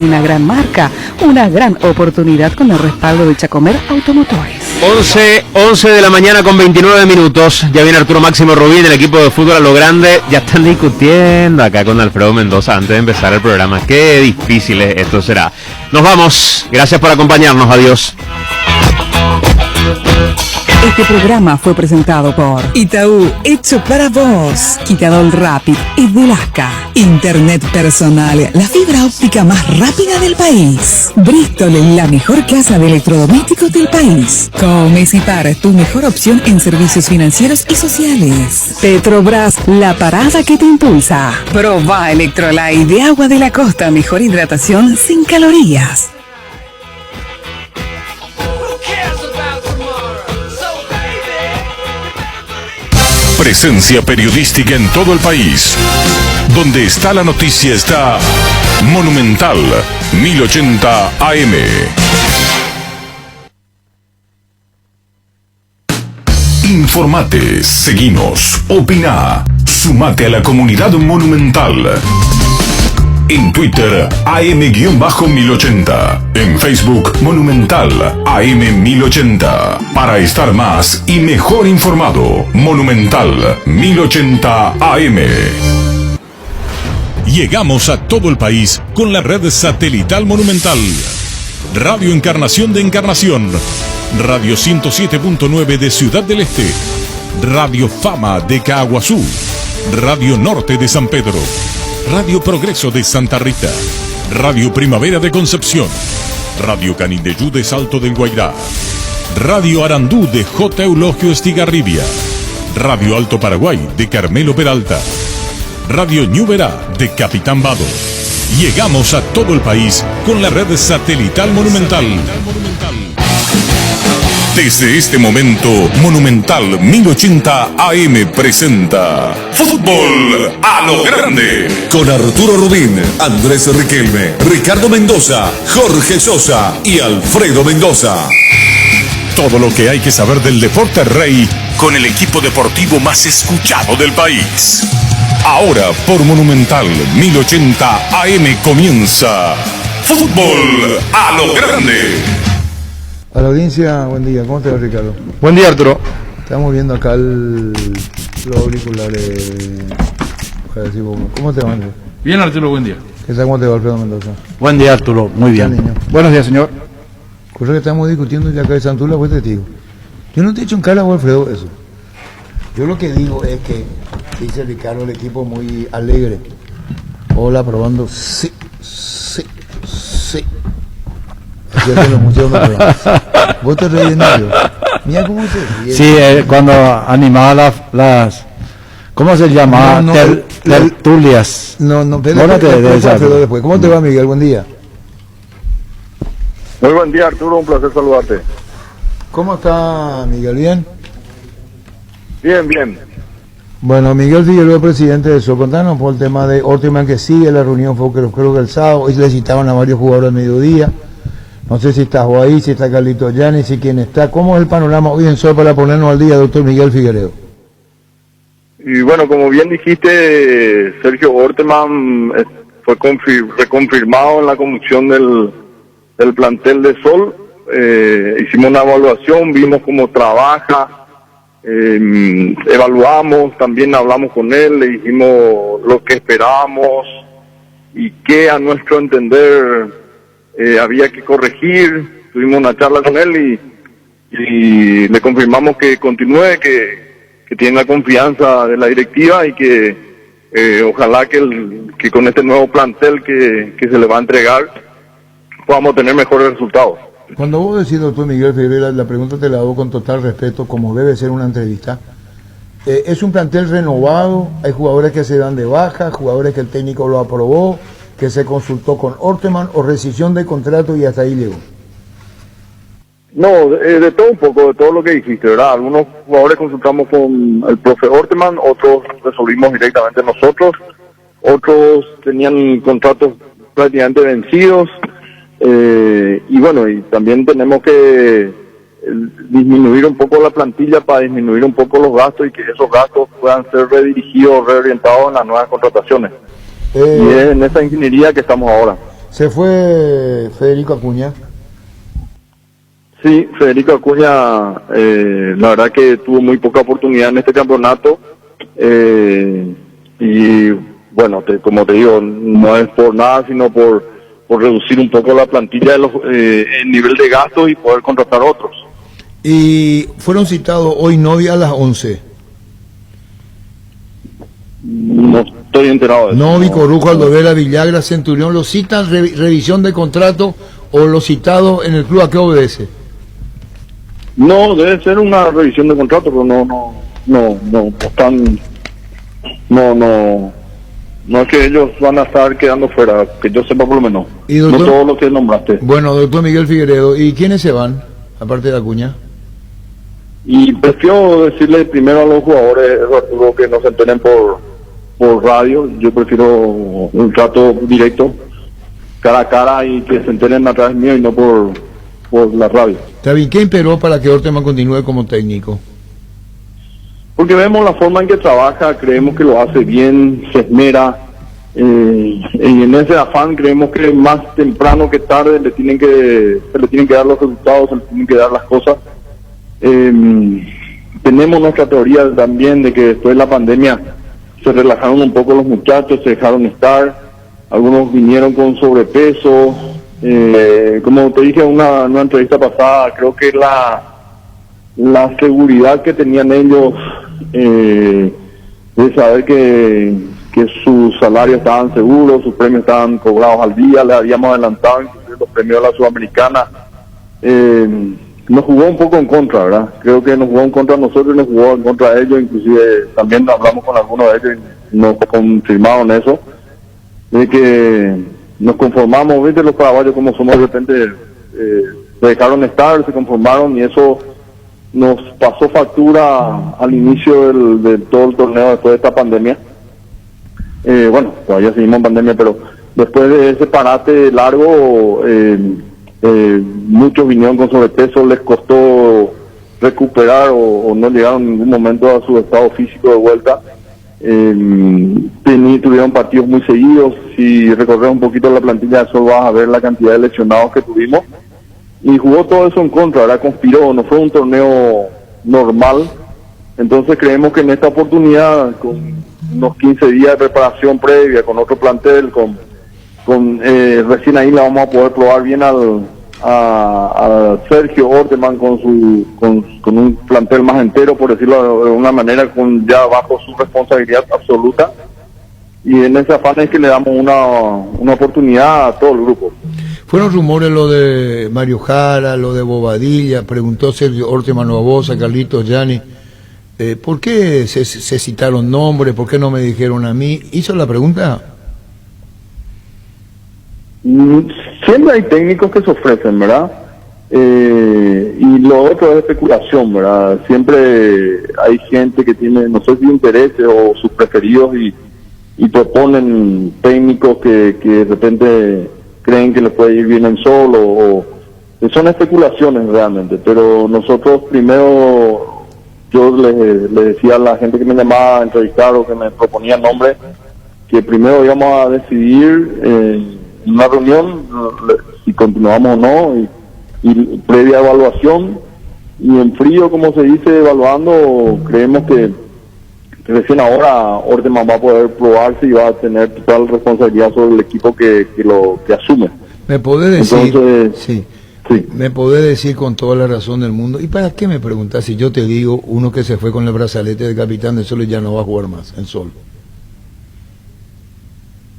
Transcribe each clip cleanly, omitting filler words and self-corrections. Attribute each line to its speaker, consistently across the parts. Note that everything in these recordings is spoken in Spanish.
Speaker 1: Una gran marca, una gran oportunidad con el respaldo de Chacomer Automotores.
Speaker 2: 11 de la mañana con 29 minutos. Ya viene Arturo Máximo Rubín del equipo de fútbol a lo grande. Ya están discutiendo acá con Alfredo Mendoza antes de empezar el programa. Qué difícil esto será. Nos vamos. Gracias por acompañarnos. Adiós.
Speaker 1: Este programa fue presentado por
Speaker 3: Itaú, hecho para vos.
Speaker 1: Quitadol Rapid y Velasca.
Speaker 3: Internet personal, la fibra óptica más rápida del país. Bristol, la mejor casa de electrodomésticos del país. Comes y Par, tu mejor opción en servicios financieros y sociales.
Speaker 1: Petrobras, la parada que te impulsa.
Speaker 3: Proba Electrolyte de agua de la costa, mejor hidratación sin calorías.
Speaker 4: Presencia periodística en todo el país. Donde está la noticia está Monumental 1080 AM. Informate, seguinos, opina, sumate a la comunidad Monumental. En Twitter, AM-1080. En Facebook, Monumental, AM1080. Para estar más y mejor informado, Monumental 1080 AM. Llegamos a todo el país con la red satelital Monumental. Radio Encarnación de Encarnación. Radio 107.9 de Ciudad del Este. Radio Fama de Caaguazú. Radio Norte de San Pedro. Radio Progreso de Santa Rita, Radio Primavera de Concepción, Radio Canindeyú de Salto del Guairá, Radio Arandú de J. Eulogio Estigarribia, Radio Alto Paraguay de Carmelo Peralta, Radio Ñuberá de Capitán Vado. Llegamos a todo el país con la red satelital Monumental. Desde este momento, Monumental 1080 AM presenta Fútbol a lo Grande. Con Arturo Rubín, Andrés Riquelme, Ricardo Mendoza, Jorge Sosa y Alfredo Mendoza. Todo lo que hay que saber del deporte rey con el equipo deportivo más escuchado del país. Ahora por Monumental 1080 AM comienza Fútbol a lo Grande.
Speaker 5: A la audiencia, buen día. ¿Cómo te va, Ricardo?
Speaker 6: Buen día, Arturo.
Speaker 5: Estamos viendo acá los auriculares. ¿Cómo te va, Andrés?
Speaker 6: Bien, Arturo, buen día.
Speaker 5: ¿Qué tal? ¿Cómo te va, Alfredo Mendoza?
Speaker 6: Buen día, Arturo, muy bien.
Speaker 5: Niño?
Speaker 6: Buenos días, señor.
Speaker 5: Cosa que estamos discutiendo ya acá de Santula fue testigo. Yo no te he hecho en cara, Alfredo, eso. Yo lo que digo es que, dice Ricardo, el equipo muy alegre. Hola, probando. Sí. Vos te reís de nervios. Mira cómo se ríe.
Speaker 6: Sí, cuando animaba las ¿cómo se llama? Tertulias.
Speaker 5: No, pero después. ¿Cómo te va, Miguel? Buen día.
Speaker 7: Muy buen día, Arturo, un placer saludarte.
Speaker 5: ¿Cómo está, Miguel? ¿Bien?
Speaker 7: Bien.
Speaker 5: Bueno, Miguel Figueroa, presidente de SOL, contanos por el tema de Orteman, que sigue la reunión, fue creo que el sábado, hoy le citaban a varios jugadores al mediodía. No sé si estás vos ahí, si está Carlito Yanis, si quién está. ¿Cómo es el panorama hoy en SOL para ponernos al día, doctor Miguel Figueroa?
Speaker 7: Y bueno, como bien dijiste, Sergio Orteman fue reconfirmado en la conducción del plantel de SOL. Hicimos una evaluación, vimos cómo trabaja, evaluamos, también hablamos con él, le dijimos lo que esperábamos y que a nuestro entender había que corregir. Tuvimos una charla con él y le confirmamos que continúe, que tiene la confianza de la directiva y que ojalá que con este nuevo plantel que se le va a entregar podamos tener mejores resultados.
Speaker 5: Cuando vos decís, doctor Miguel Figueroa, la pregunta te la hago con total respeto, como debe ser una entrevista. ¿Es un plantel renovado? ¿Hay jugadores que se dan de baja, jugadores que el técnico lo aprobó, que se consultó con Orteman, o rescisión de contrato y hasta ahí llegó?
Speaker 7: No, de todo un poco, de todo lo que dijiste, ¿verdad? Algunos jugadores consultamos con el profe Orteman, otros resolvimos directamente nosotros, otros tenían contratos prácticamente vencidos, y bueno, y también tenemos que disminuir un poco la plantilla para disminuir un poco los gastos y que esos gastos puedan ser redirigidos, reorientados en las nuevas contrataciones. Y es en esa ingeniería que estamos ahora.
Speaker 5: Se fue Federico Acuña.
Speaker 7: Sí, Federico Acuña, la verdad que tuvo muy poca oportunidad en este campeonato. Y bueno, como te digo, no es por nada, sino por reducir un poco la plantilla de el nivel de gastos y poder contratar otros.
Speaker 5: Y fueron citados hoy Novi a las 11.
Speaker 7: No estoy enterado de eso.
Speaker 5: Novi, Corujo, Aldovera, Villagra, Centurión, ¿los citan revisión de contrato o los citados en el club a qué obedece?
Speaker 7: No, debe ser una revisión de contrato, pero no están, no es que ellos van a estar quedando fuera, que yo sepa por lo menos.
Speaker 5: ¿Y doctor?
Speaker 7: No todo lo que nombraste.
Speaker 5: Bueno, doctor Miguel Figueredo, ¿y quiénes se van, aparte de Acuña?
Speaker 7: Y prefiero decirle primero a los jugadores, Arturo, que no se enteren por radio. Yo prefiero un trato directo, cara a cara, y que se enteren a través mío y no por la radio.
Speaker 5: Está bien, ¿qué imperó para que Orteman continúe como técnico?
Speaker 7: Porque vemos la forma en que trabaja, creemos que lo hace bien, se esmera, y en ese afán creemos que más temprano que tarde se le tienen que dar los resultados, se le tienen que dar las cosas. Tenemos nuestra teoría también de que después de la pandemia se relajaron un poco los muchachos, se dejaron estar, algunos vinieron con sobrepeso, como te dije en una entrevista pasada, creo que la seguridad que tenían ellos de saber que sus salarios estaban seguros, sus premios estaban cobrados al día, le habíamos adelantado inclusive los premios de la Sudamericana, nos jugó un poco en contra, ¿verdad? Creo que nos jugó en contra a nosotros y nos jugó en contra de ellos, inclusive también hablamos con algunos de ellos y nos confirmaron eso, de que nos conformamos, viste los paraguayos como somos, de repente se dejaron estar, se conformaron y eso nos pasó factura al inicio de todo el torneo después de esta pandemia. Bueno, todavía seguimos en pandemia, pero después de ese parate largo, muchos vinieron con sobrepeso, les costó recuperar o no llegaron en ningún momento a su estado físico de vuelta. Tuvieron partidos muy seguidos. Si recorres un poquito la plantilla de Sol vas a ver la cantidad de lesionados que tuvimos y jugó todo eso en contra, ¿verdad? Conspiró, no fue un torneo normal. Entonces creemos que en esta oportunidad, con unos 15 días de preparación previa, con otro plantel, recién ahí la vamos a poder probar bien a Sergio Orteman con un plantel más entero, por decirlo de una manera, con ya bajo su responsabilidad absoluta, y en ese afán es que le damos una oportunidad a todo el grupo.
Speaker 5: Fueron rumores lo de Mario Jara, lo de Bobadilla, preguntó Sergio Orteman Novosa, Carlitos Gianni, ¿por qué se citaron nombres? ¿Por qué no me dijeron a mí? ¿Hizo la pregunta?
Speaker 7: Siempre hay técnicos que se ofrecen, ¿verdad? Y lo otro es especulación, ¿verdad? Siempre hay gente que tiene, no sé si intereses o sus preferidos y proponen técnicos que de repente creen que les puede ir bien en solo, o son especulaciones realmente, pero nosotros primero, yo le decía a la gente que me llamaba a entrevistar o que me proponía nombres, que primero íbamos a decidir en una reunión si continuamos o no, y previa evaluación, y en frío, como se dice, evaluando, creemos que recién ahora Orteman va a poder probarse y va a tener total responsabilidad sobre el equipo que asume.
Speaker 5: ¿Me podés decir?
Speaker 7: Entonces,
Speaker 5: sí.
Speaker 7: Sí.
Speaker 5: Me podés decir con toda la razón del mundo. ¿Y para qué me preguntás si yo te digo uno que se fue con el brazalete de capitán de Sol y ya no va a jugar más en Sol?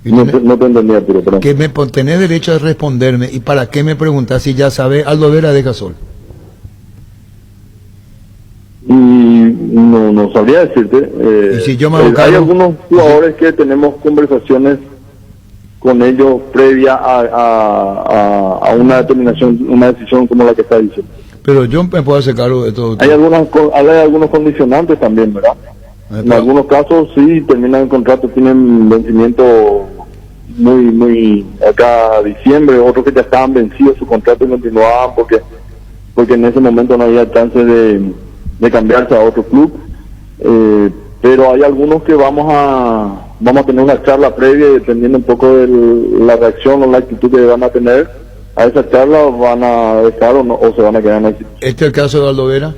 Speaker 7: No te entendí, Arturo, pero...
Speaker 5: Que tenés derecho a responderme. ¿Y para qué me preguntás si ya sabes Aldo Vera deja Sol?
Speaker 7: Y no sabría decirte.
Speaker 5: ¿Y si yo me hago
Speaker 7: hay
Speaker 5: cargo?
Speaker 7: algunos jugadores que tenemos conversaciones con ellos previa a una determinación, una decisión como la que está diciendo.
Speaker 5: Pero yo me puedo hacer cargo de todo.
Speaker 7: Hay algunos condicionantes también, ¿verdad? En algunos casos sí terminan el contrato, tienen vencimiento muy acá a diciembre, otros que ya estaban vencidos su contrato y continuaban porque en ese momento no había chance de cambiarse a otro club, pero hay algunos que vamos vamos a tener una charla previa y dependiendo un poco de la reacción o la actitud que van a tener a esa charla, van a dejar o, no, o se van a quedar en la institución.
Speaker 5: ¿Este es el caso de Aldo Vera?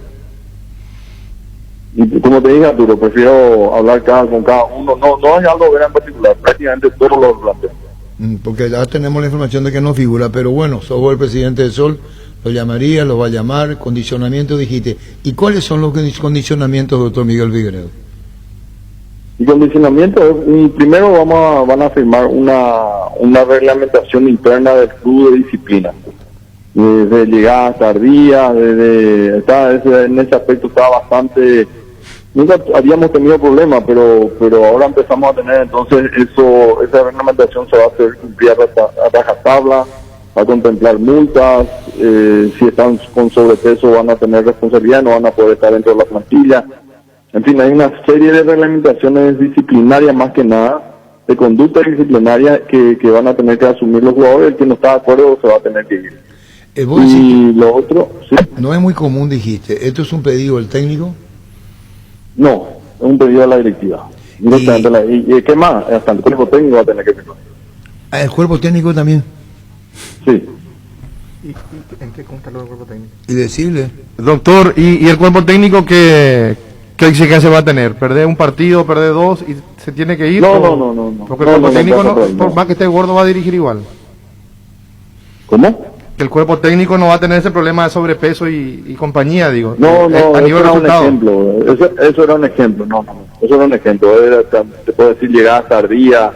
Speaker 7: Y como te dije, Arturo, prefiero hablar con cada uno. No hay algo Vera en particular, prácticamente todos los planteos.
Speaker 5: Porque ya tenemos la información de que no figura, pero bueno, sos vos el presidente del Sol, lo llamaría, lo va a llamar, condicionamiento dijiste. ¿Y cuáles son los condicionamientos, doctor Miguel Figueredo?
Speaker 7: Y condicionamiento, primero van a firmar una reglamentación interna del club de disciplina. De llegadas tardías, en ese aspecto está bastante... Nunca habíamos tenido problemas, pero ahora empezamos a tener, entonces esa reglamentación se va a hacer cumplir a rajatabla, va a contemplar multas, si están con sobrepeso van a tener responsabilidad, no van a poder estar dentro de la plantilla. En fin, hay una serie de reglamentaciones disciplinarias más que nada, de conducta disciplinaria que van a tener que asumir los jugadores, el que no está de acuerdo se va a tener que ir. Y lo otro, ¿sí?
Speaker 5: No es muy común, dijiste, ¿esto es un pedido del técnico?
Speaker 7: No, es un pedido de la directiva. ¿Y qué más? Hasta el cuerpo técnico va a tener que firmar.
Speaker 5: ¿El cuerpo técnico también?
Speaker 7: Sí.
Speaker 8: ¿En qué consta lo del cuerpo técnico?
Speaker 5: Y decirle.
Speaker 8: Doctor, ¿y el cuerpo técnico qué exigencia va a tener? ¿Perder un partido, perder dos y se tiene que ir?
Speaker 7: No.
Speaker 8: Porque el cuerpo técnico, por más que esté gordo, va a dirigir igual.
Speaker 7: ¿Cómo?
Speaker 8: Que el cuerpo técnico no va a tener ese problema de sobrepeso y compañía, digo.
Speaker 7: No,
Speaker 8: a nivel
Speaker 7: era
Speaker 8: resultado.
Speaker 7: un ejemplo. Eso era un ejemplo. No. Eso era un ejemplo. Te puedo decir llegadas tardías,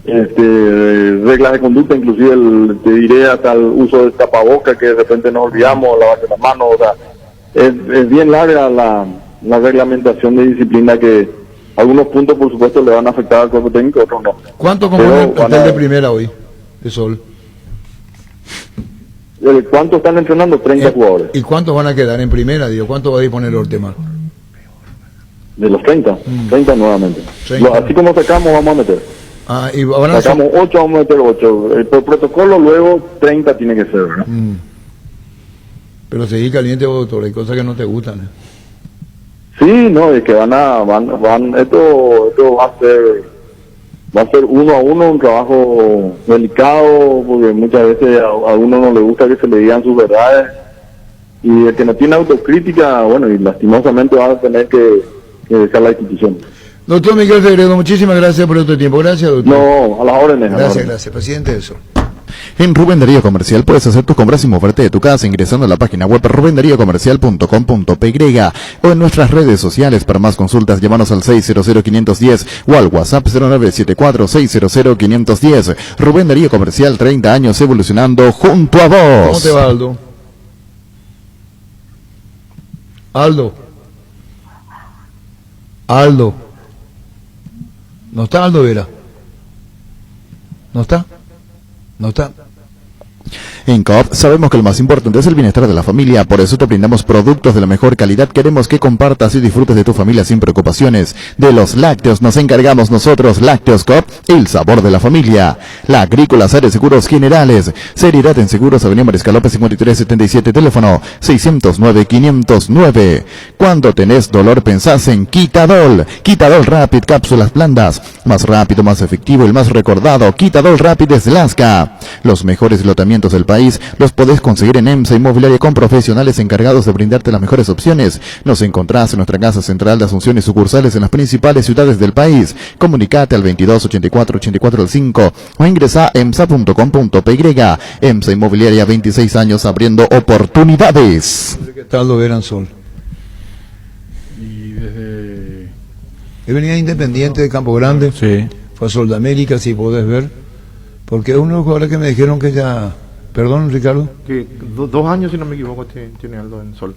Speaker 7: reglas de conducta, inclusive te diré hasta el uso de tapaboca que de repente nos olvidamos, lavarse las manos, o sea, es bien larga la reglamentación de disciplina que algunos puntos por supuesto le van a afectar al cuerpo técnico, otros no.
Speaker 5: ¿Cuánto compone el plantel de primera hoy, de Sol?
Speaker 7: ¿Cuántos están entrenando? 30 jugadores.
Speaker 5: ¿Y cuántos van a quedar en primera, digo? ¿Cuánto va a disponer Ortemar?
Speaker 7: De los 30, 30 nuevamente.
Speaker 5: 30.
Speaker 7: Así como sacamos, vamos a meter.
Speaker 5: Y van a
Speaker 7: sacamos 8, vamos a meter 8. Por protocolo, luego 30 tiene que ser, ¿verdad?
Speaker 5: Pero seguir caliente, doctor, hay cosas que no te gustan.
Speaker 7: Sí, no, es que esto va a ser uno a uno, un trabajo delicado, porque muchas veces a uno no le gusta que se le digan sus verdades, y el que no tiene autocrítica, bueno, y lastimosamente va a tener que dejar la institución.
Speaker 5: Doctor Miguel Figueredo, muchísimas gracias por este tiempo. Gracias, doctor.
Speaker 7: No, a las órdenes.
Speaker 5: Gracias, presidente de Sol.
Speaker 9: En Rubén Darío Comercial puedes hacer tus compras sin moverte de tu casa ingresando a la página web rubendaríocomercial.com.py o en nuestras redes sociales. Para más consultas, llámanos al 600-510 o al WhatsApp 0974-600-510. Rubén Darío Comercial, 30 años evolucionando junto a vos.
Speaker 5: ¿Cómo te va, Aldo? Aldo. ¿No está Aldo Vera? ¿No está?
Speaker 9: En Coop sabemos que lo más importante es el bienestar de la familia, por eso te brindamos productos de la mejor calidad. Queremos que compartas y disfrutes de tu familia sin preocupaciones. De los lácteos nos encargamos nosotros. Lácteos Coop, el sabor de la familia. La Agrícola Sare Seguros Generales. Seriedad en Seguros, Avenida Mariscal López 5377, teléfono 609-509. Cuando tenés dolor pensás en Quitadol. Quitadol Rapid, cápsulas blandas. Más rápido, más efectivo, el más recordado. Quitadol Rapid es Lasca. Los mejores lotamientos del país los podés conseguir en EMSA Inmobiliaria con profesionales encargados de brindarte las mejores opciones. Nos encontrás en nuestra casa central de Asunción y sucursales en las principales ciudades del país. Comunicate al 22 84 84 5 o ingresa a emsa.com.py. EMSA Inmobiliaria, 26 años abriendo oportunidades.
Speaker 5: ¿Qué tal lo verán, Sol?
Speaker 6: Y desde...
Speaker 5: Él venía Independiente de Campo Grande.
Speaker 6: Sí.
Speaker 5: Fue a Sol de América, si podés ver. Porque es uno de los jugadores que me dijeron que ya... Perdón, Ricardo.
Speaker 8: Que 2 años, si no me equivoco, tiene Aldo en Sol.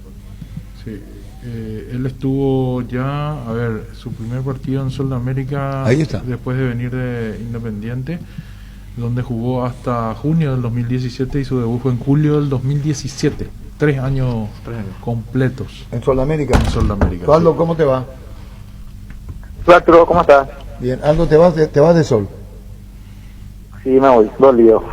Speaker 6: Sí. Él estuvo ya, a ver, su primer partido en Sol de América.
Speaker 5: Ahí está.
Speaker 6: Después de venir de Independiente, donde jugó hasta junio del 2017 y su debut fue en julio del 2017. 3 años completos.
Speaker 5: En Sol de América.
Speaker 6: En Sol de América.
Speaker 5: Aldo, sí. ¿Cómo te va?
Speaker 10: Hola, Arturo, ¿cómo estás?
Speaker 5: Bien. Aldo, ¿te vas de Sol?
Speaker 10: Sí, me voy, dolido.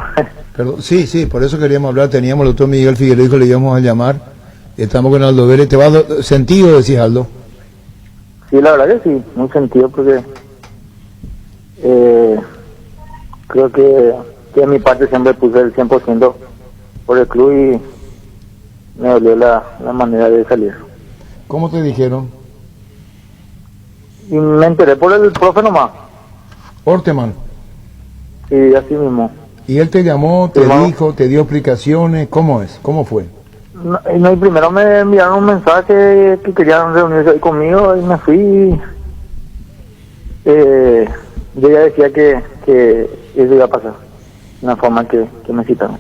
Speaker 5: Perdón, sí, por eso queríamos hablar. Teníamos al doctor Miguel Figueredo que le íbamos a llamar. Estamos con Aldo Vélez. ¿Te va sentido, decís, Aldo?
Speaker 10: Sí, la verdad que sí, muy sentido porque Creo que de mi parte siempre puse el 100% por el club y me dolió la manera de salir.
Speaker 5: ¿Cómo te dijeron?
Speaker 10: Y me enteré por el profe nomás.
Speaker 5: Orteman.
Speaker 10: Sí, así mismo.
Speaker 5: ¿Y él te llamó, te
Speaker 10: Hermano.
Speaker 5: dijo, te dio explicaciones? ¿Cómo es? ¿Cómo fue?
Speaker 10: No, y primero me enviaron un mensaje que querían reunirse ahí conmigo y me fui. Yo ya decía que eso iba a pasar, de una forma que me citaron.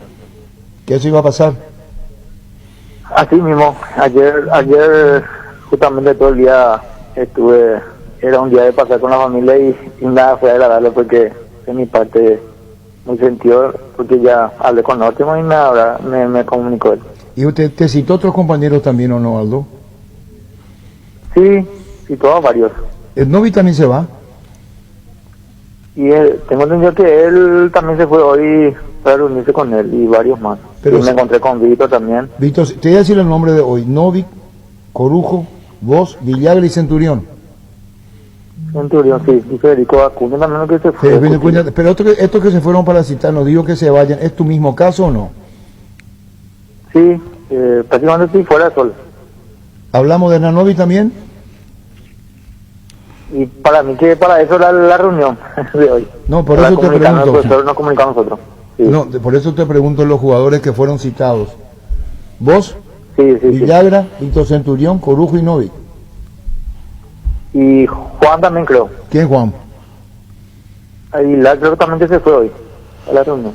Speaker 5: ¿Que eso iba a pasar?
Speaker 10: Así mismo, ayer justamente todo el día era un día de pasar con la familia y nada fue agradable porque de mi parte muy sentido, porque ya hablé con Ótimo y me comunicó él.
Speaker 5: ¿Y usted te citó otros compañeros también o no, Aldo?
Speaker 10: Sí, todos varios.
Speaker 5: ¿El Novi también se va?
Speaker 10: Y tengo entendido que él también se fue hoy para reunirse con él y varios más.
Speaker 5: Pero
Speaker 10: y me encontré con Víctor también.
Speaker 5: Víctor, te voy a decir el nombre de hoy: Novik, Corujo, vos, Villagra y Centurión.
Speaker 10: Centurión, sí, y Federico Acuña también, lo que se fue.
Speaker 5: Pero estos que se fueron para citar, no digo que se vayan, ¿es tu mismo caso o no?
Speaker 10: Sí, prácticamente estoy fuera de sol.
Speaker 5: ¿Hablamos de Nanovi también?
Speaker 10: Y para mí que para eso era la reunión de hoy.
Speaker 5: No, por
Speaker 10: para
Speaker 5: eso te
Speaker 10: comunicarnos,
Speaker 5: pregunto.
Speaker 10: el profesor nos comunicamos nosotros. Sí.
Speaker 5: No, por eso te pregunto los jugadores que fueron citados. ¿Vos?
Speaker 10: Sí.
Speaker 5: Villagra, Víctor Centurión, Corujo y Novi.
Speaker 10: Y Juan también creo.
Speaker 5: ¿Quién Juan?
Speaker 10: Aguilar creo que también que se fue hoy a la reunión.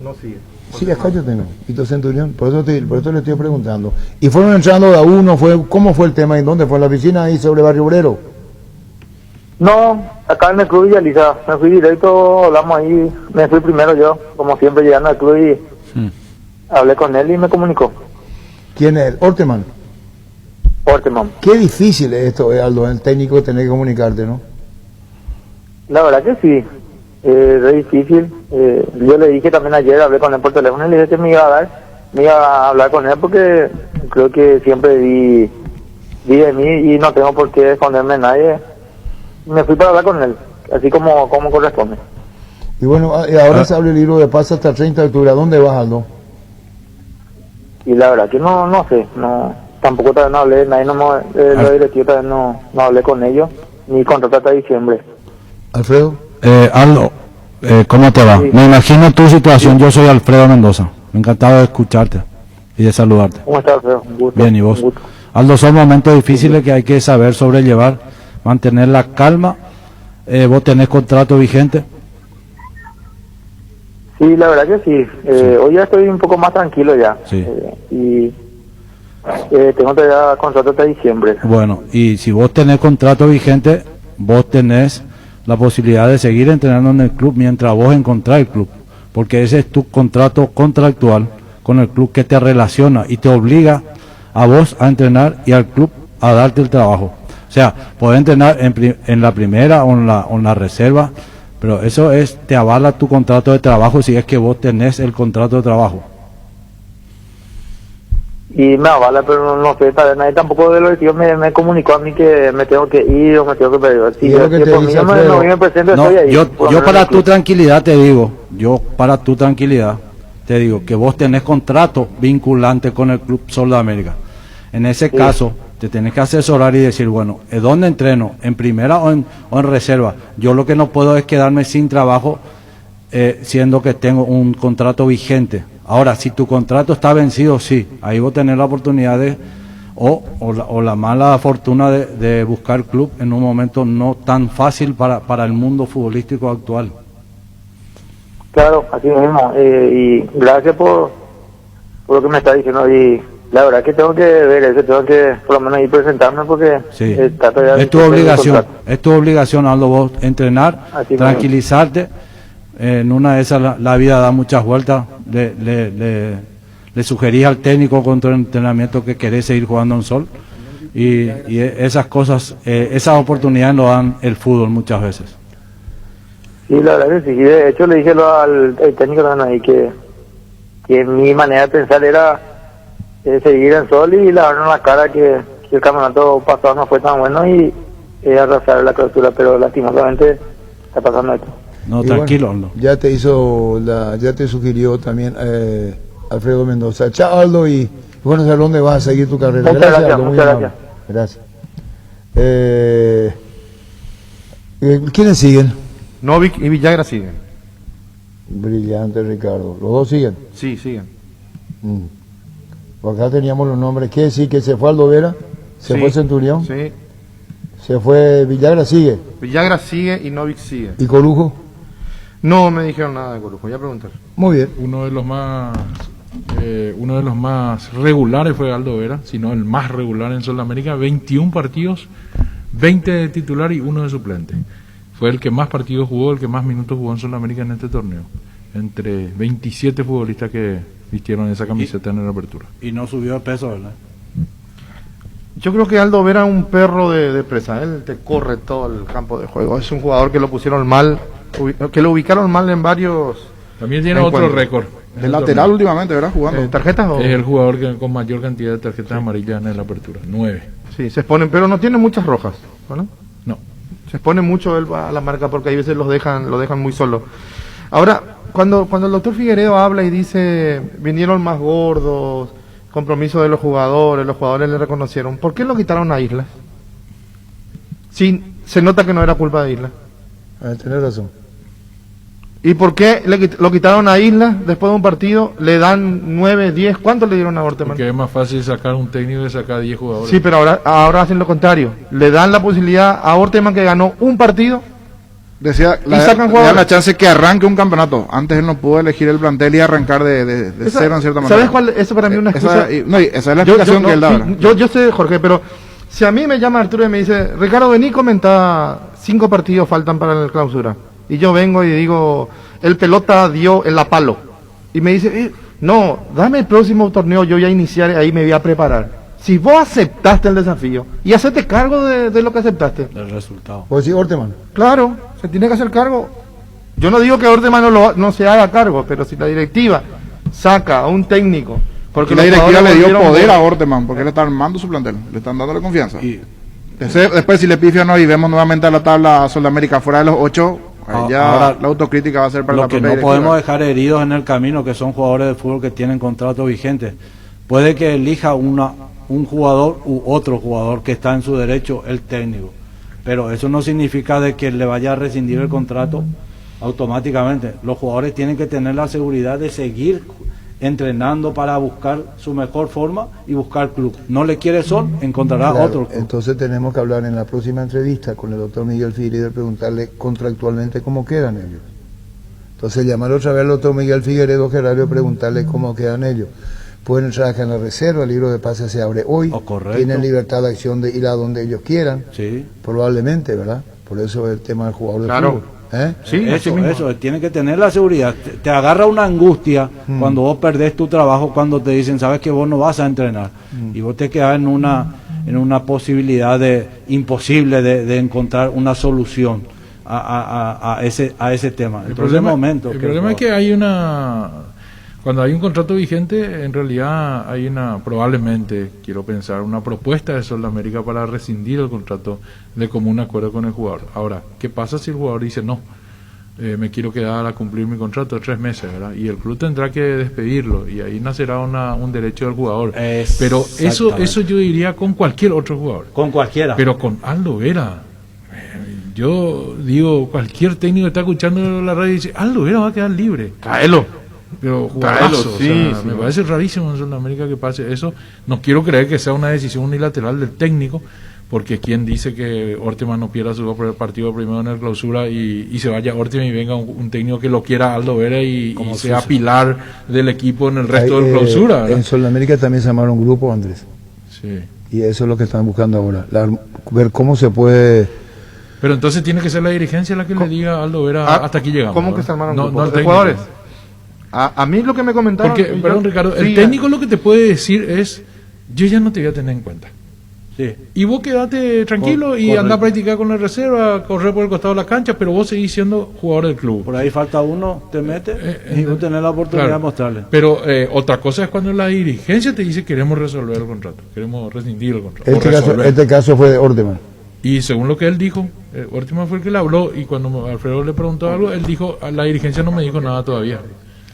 Speaker 6: No sigue.
Speaker 5: Sí, acá yo tengo. Víctor Centurión, por eso le estoy preguntando. ¿Y fueron entrando de a uno? ¿Cómo fue el tema? ¿En dónde fue? ¿En la oficina ahí sobre Barrio Obrero?
Speaker 10: No, acá en el club Villaliza. Me fui directo, hablamos ahí. Me fui primero yo, como siempre, llegando al club y hablé con él y me comunicó.
Speaker 5: ¿Quién es? Orteman.
Speaker 10: Orteman.
Speaker 5: Qué difícil es esto, Aldo, el técnico tener que comunicarte, ¿no?
Speaker 10: La verdad que sí, es difícil. Yo le dije también ayer, hablé con él por teléfono y le dije que me iba a hablar con él porque creo que siempre di de mí y no tengo por qué esconderme de nadie. Me fui para hablar con él, así como corresponde.
Speaker 5: Y bueno, ahora se abre el libro de paz hasta el 30 de octubre. ¿A dónde vas, Aldo?
Speaker 10: Y la verdad que no sé, tampoco todavía no hablé, nadie los directivos todavía no hablé con ellos, ni contrato hasta diciembre.
Speaker 5: Alfredo.
Speaker 11: Aldo, ¿cómo te va?
Speaker 10: Sí.
Speaker 11: Me imagino tu situación. Yo soy Alfredo Mendoza. Me encantaba de escucharte y de saludarte.
Speaker 10: ¿Cómo estás, Alfredo? Un gusto.
Speaker 11: Bien, ¿y vos?
Speaker 10: Un gusto.
Speaker 11: Aldo, son momentos difíciles que hay que saber sobrellevar, mantener la calma. ¿Vos tenés contrato vigente?
Speaker 10: Sí, la verdad que sí. Hoy ya estoy un poco más tranquilo ya.
Speaker 11: Sí.
Speaker 10: Y tengo todavía contrato hasta diciembre.
Speaker 11: Bueno, y si vos tenés contrato vigente, vos tenés la posibilidad de seguir entrenando en el club mientras vos encontrás el club, porque ese es tu contrato contractual con el club que te relaciona y te obliga a vos a entrenar y al club a darte el trabajo. O sea, podés entrenar en la primera o en la reserva, pero eso te avala tu contrato de trabajo si es que vos tenés el contrato de trabajo.
Speaker 10: Y me avala, pero no sé, nadie tampoco de los tíos me comunicó a mí que me tengo que ir o me tengo que perder. Si
Speaker 5: Y es lo que te
Speaker 10: por
Speaker 5: dice
Speaker 10: mí no
Speaker 5: Alfredo.
Speaker 10: me presento,
Speaker 11: No,
Speaker 10: estoy ahí.
Speaker 11: yo
Speaker 10: por lo menos en
Speaker 11: para
Speaker 10: el
Speaker 11: tu
Speaker 10: club.
Speaker 11: tranquilidad te digo que vos tenés contrato vinculante con el Club Sol de América. En ese caso, te tenés que asesorar y decir, bueno, ¿dónde entreno? ¿En primera o en reserva? Yo lo que no puedo es quedarme sin trabajo siendo que tengo un contrato vigente. Ahora, si tu contrato está vencido, sí, ahí vos tenés la oportunidad o la mala fortuna de buscar club en un momento no tan fácil para el mundo futbolístico actual.
Speaker 10: Claro, así mismo. Y gracias por lo que me está diciendo. Y la verdad que tengo que ver eso, tengo que por lo menos ir presentarme porque
Speaker 11: Sí.
Speaker 10: trato ya de
Speaker 11: Es tu
Speaker 10: cumplir el
Speaker 11: obligación,
Speaker 10: contrato.
Speaker 11: es tu obligación, Aldo, vos entrenar,
Speaker 10: Así
Speaker 11: tranquilizarte. En una de esas la vida da muchas vueltas. Le sugerís al técnico con tu entrenamiento que querés seguir jugando en Sol. Y esas cosas, esas oportunidades lo dan el fútbol muchas veces.
Speaker 10: Sí, la verdad que sí. De hecho, le dije al técnico también ahí que mi manera de pensar era seguir en Sol y lavarnos la cara que el campeonato pasado no fue tan bueno y arrasar la clausura, pero lastimosamente está pasando esto.
Speaker 11: No,
Speaker 5: Y
Speaker 11: tranquilo,
Speaker 5: bueno,
Speaker 11: Aldo.
Speaker 5: ya te sugirió también Alfredo Mendoza. Chao, Aldo, y bueno, ¿a dónde vas a seguir tu carrera?
Speaker 10: Muchas gracias,
Speaker 5: Aldo, muy
Speaker 10: muchas
Speaker 5: amable. Gracias. ¿Quiénes siguen?
Speaker 8: Novik y Villagra siguen.
Speaker 5: Brillante, Ricardo. ¿Los dos siguen?
Speaker 8: Sí, siguen.
Speaker 5: Por acá teníamos los nombres. ¿Qué sí? ¿Que se fue Aldo Vera? ¿Se
Speaker 8: Sí,
Speaker 5: fue Centurión?
Speaker 8: Sí.
Speaker 5: ¿Se fue Villagra? ¿Sigue?
Speaker 8: Villagra sigue y Novik sigue.
Speaker 5: ¿Y Corujo?
Speaker 8: No me dijeron nada de Corujo, ya preguntar.
Speaker 5: Muy bien.
Speaker 6: Uno de los más regulares fue Aldo Vera, sino el más regular en Sudamérica, 21 partidos, 20 de titular y 1 de suplente. Fue el que más partidos jugó, el que más minutos jugó en Sudamérica en este torneo, entre 27 futbolistas que vistieron esa camiseta en la apertura.
Speaker 11: Y no subió de peso, ¿verdad?
Speaker 8: Yo creo que Aldo Vera es un perro de presa, él te corre todo el campo de juego. Es un jugador que lo pusieron mal, que lo ubicaron mal en varios...
Speaker 6: También tiene otro récord.
Speaker 12: De lateral últimamente, ¿verdad? Jugando.
Speaker 8: ¿Tarjetas o...?
Speaker 6: Es el jugador con mayor cantidad de tarjetas amarillas en la apertura, 9.
Speaker 8: Sí, se exponen, pero no tiene muchas rojas, ¿verdad?
Speaker 6: No.
Speaker 8: Se expone mucho él a la marca porque a veces lo dejan muy solo. Ahora, cuando el doctor Figueredo habla y dice, vinieron más gordos, compromiso de los jugadores le reconocieron, ¿por qué lo quitaron a Isla? Sí, se nota que no era culpa de Isla.
Speaker 5: Tenés razón.
Speaker 8: ¿Y por qué lo quitaron a Isla después de un partido? Le dan 9, 10, ¿cuánto le dieron a Orteman?
Speaker 6: Porque es más fácil sacar un técnico que sacar 10 jugadores.
Speaker 8: Sí, pero ahora hacen lo contrario. Le dan la posibilidad a Orteman, que ganó un partido.
Speaker 12: Decía,
Speaker 8: y sacan jugadores.
Speaker 12: la chance que arranque un campeonato. Antes él no pudo elegir el plantel y arrancar de cero en cierta manera.
Speaker 8: ¿Sabes cuál? Eso para mí es una excusa.
Speaker 12: Esa es la explicación que él da.
Speaker 8: Yo sé, Jorge, pero si a mí me llama Arturo y me dice, Ricardo, vení, comenta, 5 partidos faltan para la clausura. Y yo vengo y digo, el pelota dio en la palo. Y me dice, no, dame el próximo torneo, yo voy a iniciar, ahí me voy a preparar. Si vos aceptaste el desafío y hacete cargo de lo que aceptaste.
Speaker 11: El resultado.
Speaker 5: ¿Pues sí, Orteman?
Speaker 8: Claro, se tiene que hacer cargo. Yo no digo que Orteman no se haga cargo, pero si la directiva saca a un técnico... Porque
Speaker 12: y la directiva le dio poder a Orteman, porque él está armando su plantel, le están dándole confianza. Después si le pifia o no y vemos nuevamente a la tabla Sudamérica fuera de los 8... Ya ahora, la autocrítica va a ser para la propia
Speaker 11: directiva. Lo que no podemos dejar heridos en el camino, que son jugadores de fútbol que tienen contrato vigente. Puede que elija un jugador u otro jugador que está en su derecho el técnico, pero eso no significa de que le vaya a rescindir el contrato automáticamente. Los jugadores tienen que tener la seguridad de seguir entrenando para buscar su mejor forma y buscar club. No le quiere Sol, encontrará otro club.
Speaker 5: Entonces tenemos que hablar en la próxima entrevista con el doctor Miguel Figueredo y preguntarle contractualmente cómo quedan ellos. Entonces llamar otra vez al doctor Miguel Figueredo Gerardo y preguntarle cómo quedan ellos. Pueden entrar acá en la reserva, el libro de pases se abre hoy, tienen libertad de acción de ir a donde ellos quieran, probablemente, ¿verdad? Por eso es el tema del jugador de fútbol.
Speaker 11: Sí, eso, tiene que tener la seguridad. Te agarra una angustia cuando vos perdés tu trabajo, cuando te dicen, sabes que vos no vas a entrenar, y vos te quedás en una posibilidad imposible de encontrar una solución a ese tema.
Speaker 6: El problema es que cuando hay un contrato vigente, en realidad hay probablemente, quiero pensar, una propuesta de Sudamérica para rescindir el contrato de común acuerdo con el jugador. Ahora, ¿qué pasa si el jugador dice no? Me quiero quedar a cumplir mi contrato de 3 meses, ¿verdad? Y el club tendrá que despedirlo y ahí nacerá un derecho del jugador. Pero eso yo diría con cualquier otro jugador.
Speaker 11: Con cualquiera.
Speaker 6: Pero con Aldo Vera, yo digo, cualquier técnico que está escuchando la radio dice, Aldo Vera va a quedar libre. Tráelo. Pero jugadorazo, me parece rarísimo en Sudamérica que pase eso. No quiero creer que sea una decisión unilateral del técnico, porque quien dice que Orteman no pierda su partido primero en el clausura y se vaya Orteman y venga un técnico que lo quiera Aldo Vera y sea pilar del equipo en el resto del clausura, ¿verdad?
Speaker 5: En Sudamérica también se armaron grupos, Andrés.
Speaker 6: Sí.
Speaker 5: Y eso es lo que están buscando ahora, ver cómo se puede...
Speaker 6: Pero entonces tiene que ser la dirigencia la que le diga a Aldo Vera hasta aquí llegamos.
Speaker 8: ¿Cómo que se armaron grupos?
Speaker 6: No el
Speaker 8: ¿De jugadores? A mí lo que me comentaron...
Speaker 6: Porque, perdón Ricardo, el técnico lo que te puede decir es, yo ya no te voy a tener en cuenta.
Speaker 11: Sí.
Speaker 6: Y vos quedate tranquilo y anda a practicar con la reserva, correr por el costado de la cancha, pero vos seguís siendo jugador del club.
Speaker 11: Por ahí falta uno, te metes y vos tenés la oportunidad de mostrarle.
Speaker 6: Pero otra cosa es cuando la dirigencia te dice queremos resolver el contrato, queremos rescindir el contrato.
Speaker 5: Este caso fue de Orteman.
Speaker 6: Y según lo que él dijo, Ortiman fue el que le habló, y cuando Alfredo le preguntó algo, él dijo, la dirigencia no me dijo nada todavía.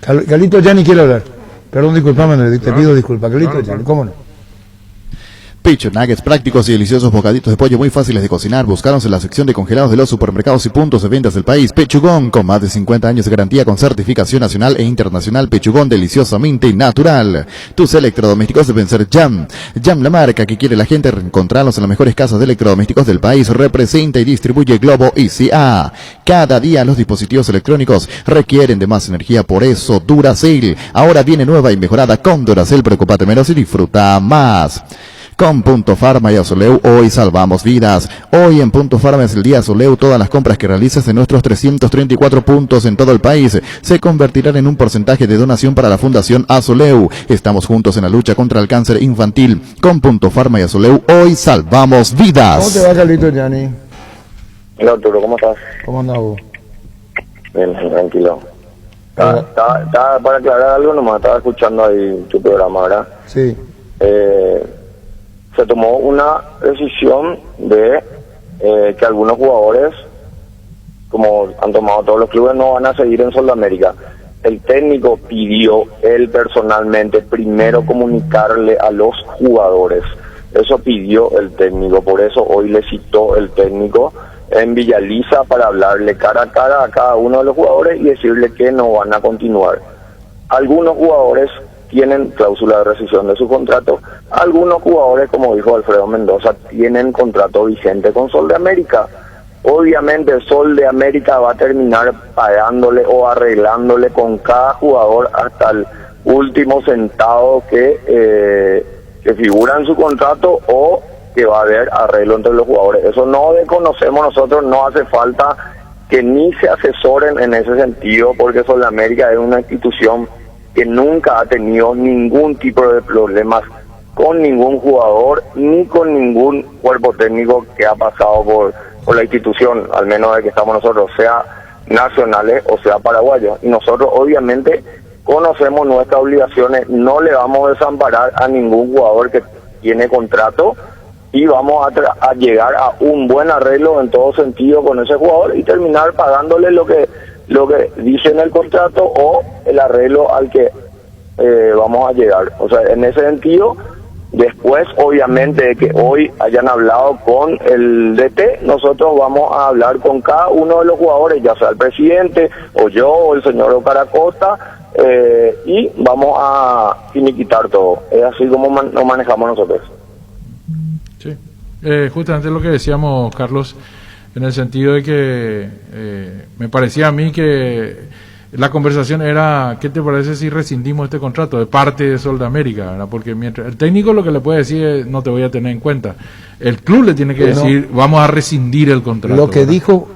Speaker 5: Carlito Gianni quiere hablar. Perdón, disculpame, te pido disculpas. Carlito Gianni, ¿cómo no?
Speaker 9: Pecho Nuggets, prácticos y deliciosos bocaditos de pollo muy fáciles de cocinar. Buscaros en la sección de congelados de los supermercados y puntos de ventas del país. Pechugón, con más de 50 años de garantía con certificación nacional e internacional. Pechugón, deliciosamente natural. Tus electrodomésticos deben ser Jam. Jam, la marca que quiere la gente. Encontrarlos en las mejores casas de electrodomésticos del país. Representa y distribuye Globo ICA. Cada día los dispositivos electrónicos requieren de más energía, por eso Duracell ahora viene nueva y mejorada con Duracell. Preocupate menos y disfruta más. Con Punto Farma y Azuleu, hoy salvamos vidas. Hoy en Punto Farma es el día Azuleu. Todas las compras que realices en nuestros 334 puntos en todo el país se convertirán en un porcentaje de donación para la Fundación Azuleu. Estamos juntos en la lucha contra el cáncer infantil. Con Punto Farma y Azuleu, hoy salvamos vidas.
Speaker 5: ¿Cómo te va, Carlito Gianni?
Speaker 10: Hola, Arturo, ¿cómo estás?
Speaker 5: ¿Cómo andas vos?
Speaker 10: Bien, tranquilo. Estaba para aclarar algo nomás, estaba escuchando ahí tu programa, ¿verdad?
Speaker 5: Sí.
Speaker 10: Se tomó una decisión de que algunos jugadores, como han tomado todos los clubes, no van a seguir en Sudamérica. El técnico pidió él personalmente primero comunicarle a los jugadores. Eso pidió el técnico, por eso hoy le citó el técnico en Villaliza para hablarle cara a cara a cada uno de los jugadores y decirle que no van a continuar. Algunos jugadores tienen cláusula de rescisión de su contrato. Algunos jugadores, como dijo Alfredo Mendoza, tienen contrato vigente con Sol de América. Obviamente Sol de América va a terminar pagándole o arreglándole con cada jugador hasta el último centavo que figura en su contrato, o que va a haber arreglo entre los jugadores. Eso no desconocemos nosotros, no hace falta que ni se asesoren en ese sentido, porque Sol de América es una institución que nunca ha tenido ningún tipo de problemas con ningún jugador ni con ningún cuerpo técnico que ha pasado por la institución, al menos de que estamos nosotros, sea nacionales o sea paraguayos. Y nosotros obviamente conocemos nuestras obligaciones, no le vamos a desamparar a ningún jugador que tiene contrato, y vamos a llegar a un buen arreglo en todo sentido con ese jugador y terminar pagándole lo que dice en el contrato o el arreglo al que vamos a llegar. O sea, en ese sentido, después obviamente de que hoy hayan hablado con el DT, nosotros vamos a hablar con cada uno de los jugadores, ya sea el presidente o yo o el señor Ocaracosta, y vamos a finiquitar todo. Es así como nos manejamos nosotros.
Speaker 6: Sí, justamente lo que decíamos, Carlos, en el sentido de que me parecía a mí que la conversación era, ¿qué te parece si rescindimos este contrato de parte de Sol de América? ¿Verdad? Porque mientras el técnico lo que le puede decir es, no te voy a tener en cuenta. El club le tiene que decir, vamos a rescindir el contrato.
Speaker 5: Lo que ¿verdad? Dijo,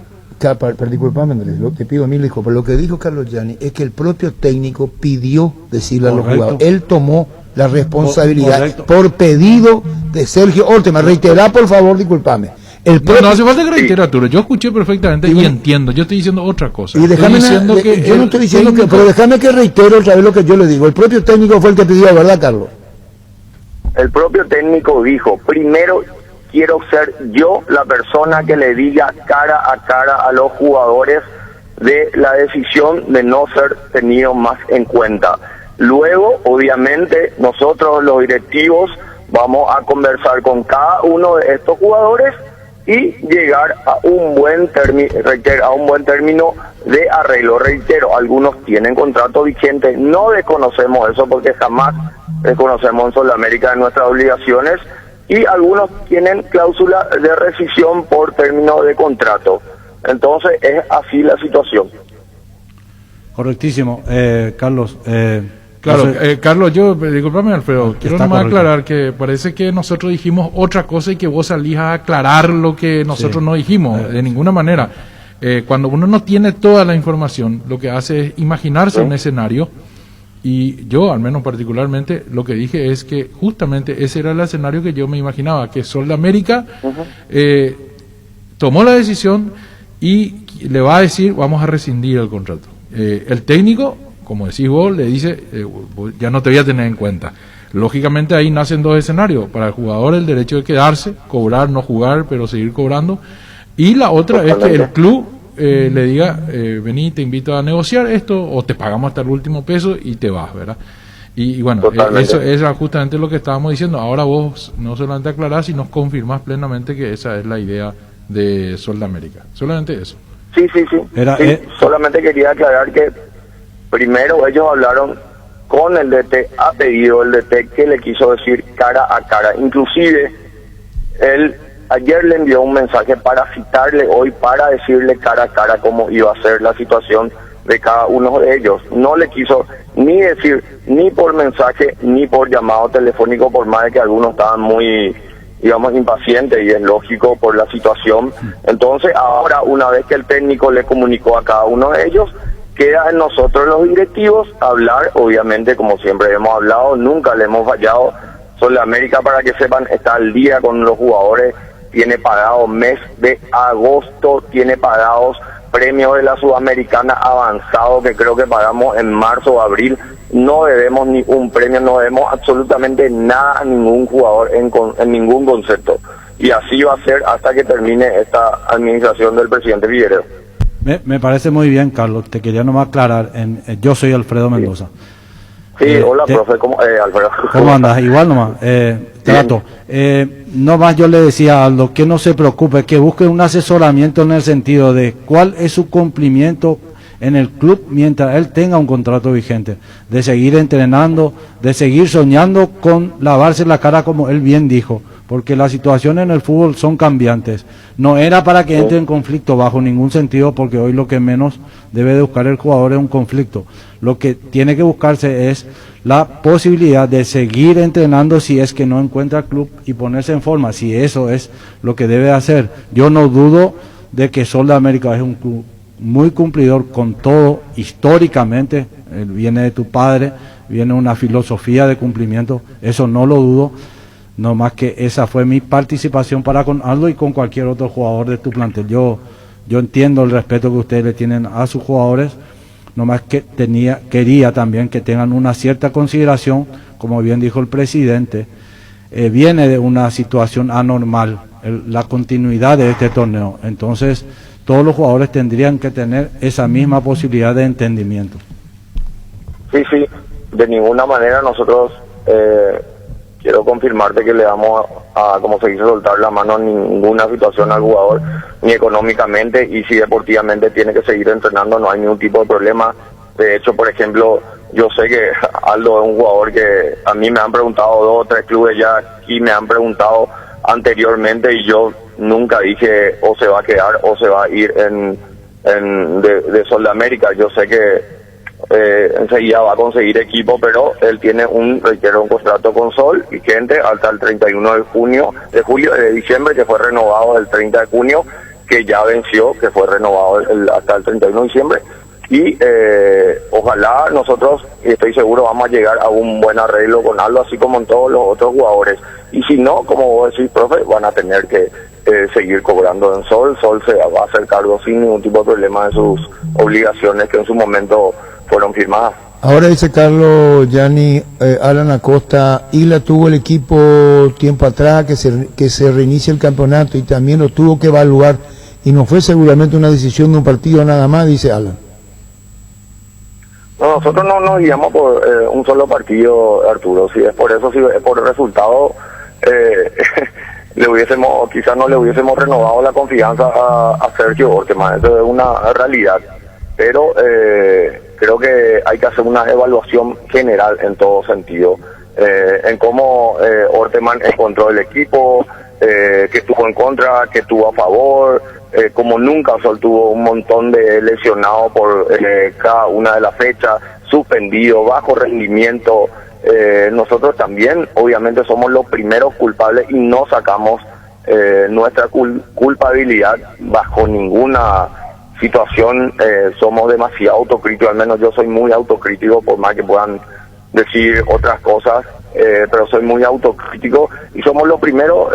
Speaker 5: disculpame Andrés, te pido mil disculpas, pero lo que dijo Carlos Gianni es que el propio técnico pidió decirle a los jugadores, él tomó la responsabilidad por pedido de Sergio Ortiman. Reiterá, por favor, disculpame.
Speaker 6: No hace falta que reitere, Arturo. Yo escuché perfectamente y entiendo. Yo estoy diciendo otra cosa.
Speaker 5: Y déjame yo no estoy diciendo que, pero déjame que reitere otra vez lo que yo le digo. El propio técnico fue el que pidió, ¿verdad, Carlos?
Speaker 10: El propio técnico dijo, primero quiero ser yo la persona que le diga cara a cara a los jugadores de la decisión de no ser tenido más en cuenta. Luego, obviamente, nosotros los directivos vamos a conversar con cada uno de estos jugadores y llegar a un buen término de arreglo. Reitero, algunos tienen contrato vigente, no desconocemos eso porque jamás desconocemos en Sudamérica de nuestras obligaciones, y algunos tienen cláusula de rescisión por término de contrato. Entonces es así la situación.
Speaker 11: Correctísimo, Carlos.
Speaker 6: Claro, Carlos, yo, discúlpame Alfredo, quiero nomás aclarar que parece que nosotros dijimos otra cosa y que vos salís a aclarar lo que nosotros no dijimos, de ninguna manera. Cuando uno no tiene toda la información, lo que hace es imaginarse un escenario, y yo, al menos particularmente, lo que dije es que justamente ese era el escenario que yo me imaginaba, que Sol de América tomó la decisión y le va a decir, vamos a rescindir el contrato. El técnico, como decís vos, le dice, ya no te voy a tener en cuenta. Lógicamente ahí nacen dos escenarios: para el jugador el derecho de quedarse, cobrar, no jugar, pero seguir cobrando, y la otra es que el club le diga, vení, te invito a negociar esto, o te pagamos hasta el último peso y te vas, ¿verdad? Y bueno, eso es justamente lo que estábamos diciendo. Ahora vos no solamente aclarás, sino confirmás plenamente que esa es la idea de Sol de América. Solamente eso.
Speaker 10: Sí. Solamente quería aclarar que primero ellos hablaron con el DT, ha pedido el DT que le quiso decir cara a cara. Inclusive, él ayer le envió un mensaje para citarle hoy, para decirle cara a cara cómo iba a ser la situación de cada uno de ellos. No le quiso ni decir, ni por mensaje, ni por llamado telefónico, por más de que algunos estaban muy, digamos, impacientes, y es lógico por la situación. Entonces, ahora, una vez que el técnico le comunicó a cada uno de ellos, queda en nosotros los directivos hablar. Obviamente, como siempre hemos hablado, nunca le hemos fallado. Sol de América, para que sepan, está al día con los jugadores, tiene pagado mes de agosto, tiene pagados premios de la Sudamericana avanzado, que creo que pagamos en marzo o abril. No debemos ni un premio, no debemos absolutamente nada a ningún jugador en ningún concepto. Y así va a ser hasta que termine esta administración del presidente Figueredo.
Speaker 11: Me parece muy bien, Carlos. Te quería nomás aclarar. Yo soy Alfredo Mendoza.
Speaker 10: Sí, hola, profe. Alfredo.
Speaker 11: ¿Cómo andas? Igual nomás. Trato. Nomás yo le decía a Aldo que no se preocupe, que busque un asesoramiento en el sentido de cuál es su cumplimiento en el club mientras él tenga un contrato vigente, de seguir entrenando, de seguir soñando con lavarse la cara, como él bien dijo, porque las situaciones en el fútbol son cambiantes. No era para que entre en conflicto bajo ningún sentido, porque hoy lo que menos debe de buscar el jugador es un conflicto. Lo que tiene que buscarse es la posibilidad de seguir entrenando si es que no encuentra club, y ponerse en forma, si eso es lo que debe hacer. Yo no dudo de que Sol de América es un club muy cumplidor con todo, históricamente, viene de tu padre, viene una filosofía de cumplimiento, eso no lo dudo. No más que esa fue mi participación para con Aldo y con cualquier otro jugador de tu plantel. Yo entiendo el respeto que ustedes le tienen a sus jugadores, no más que quería también que tengan una cierta consideración, como bien dijo el presidente. Viene de una situación anormal la continuidad de este torneo, entonces todos los jugadores tendrían que tener esa misma posibilidad de entendimiento.
Speaker 10: Sí, de ninguna manera nosotros quiero confirmarte que le damos a, como se dice, soltar la mano a ninguna situación al jugador, ni económicamente, y si deportivamente tiene que seguir entrenando, no hay ningún tipo de problema. De hecho, por ejemplo, yo sé que Aldo es un jugador que a mí me han preguntado 2 o 3 clubes ya, y me han preguntado anteriormente, y yo nunca dije o se va a quedar o se va a ir de Sol de América. Yo sé que enseguida va a conseguir equipo, pero él tiene un contrato con Sol y gente hasta el 31 de diciembre, que fue renovado el 30 de junio, que ya venció, que fue renovado hasta el 31 de diciembre. Y ojalá nosotros, estoy seguro, vamos a llegar a un buen arreglo con Aldo, así como en todos los otros jugadores. Y si no, como vos decís, profe, van a tener que seguir cobrando en Sol. Sol se va a hacer cargo sin ningún tipo de problema de sus obligaciones que en su momento fueron firmadas.
Speaker 5: Ahora dice Carlos, Gianni, Alan Acosta, Isla tuvo el equipo tiempo atrás que se reinicie el campeonato y también lo tuvo que evaluar, y no fue seguramente una decisión de un partido nada más, dice Alan.
Speaker 10: No, nosotros no nos guiamos por un solo partido, Arturo. Si es por eso, si es por el resultado, quizás no le hubiésemos renovado la confianza a Sergio Orteman. Eso es una realidad. Pero creo que hay que hacer una evaluación general en todo sentido, en cómo Orteman encontró el equipo, que estuvo en contra, que estuvo a favor, como nunca Sol tuvo un montón de lesionados por cada una de las fechas, suspendido, bajo rendimiento. Nosotros también obviamente somos los primeros culpables y no sacamos nuestra culpabilidad bajo ninguna situación. Somos demasiado autocríticos, al menos yo soy muy autocrítico, por más que puedan decir otras cosas, pero soy muy autocrítico y somos los primeros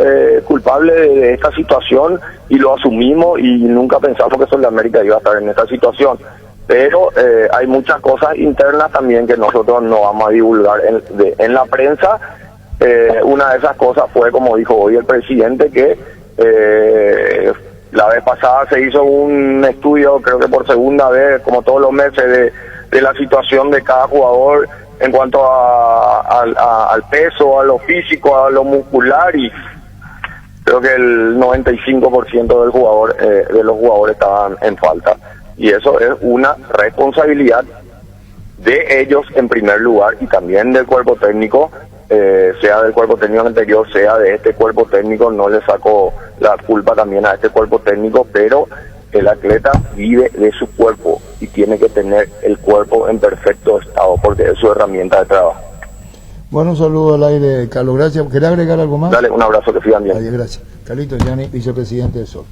Speaker 10: culpables de esta situación, y lo asumimos, y nunca pensamos que Sol de América iba a estar en esta situación.
Speaker 13: pero hay muchas cosas internas también que nosotros no vamos a divulgar en la prensa. Una de esas cosas fue, como dijo hoy el presidente, que la vez pasada se hizo un estudio, creo que por segunda vez, como todos los meses, de la situación de cada jugador en cuanto al peso, a lo físico, a lo muscular, y creo que el 95% de los jugadores estaban en falta. Y eso es una responsabilidad de ellos en primer lugar, y también del cuerpo técnico, sea del cuerpo técnico anterior, sea de este cuerpo técnico. No le saco la culpa también a este cuerpo técnico, pero el atleta vive de su cuerpo y tiene que tener el cuerpo en perfecto estado porque es su herramienta de trabajo.
Speaker 5: Bueno, un saludo al aire, Carlos, gracias. ¿Querés agregar algo más?
Speaker 13: Dale, un abrazo, que sigan bien.
Speaker 5: Adiós, gracias. Carlitos Gianni, vicepresidente de SOL.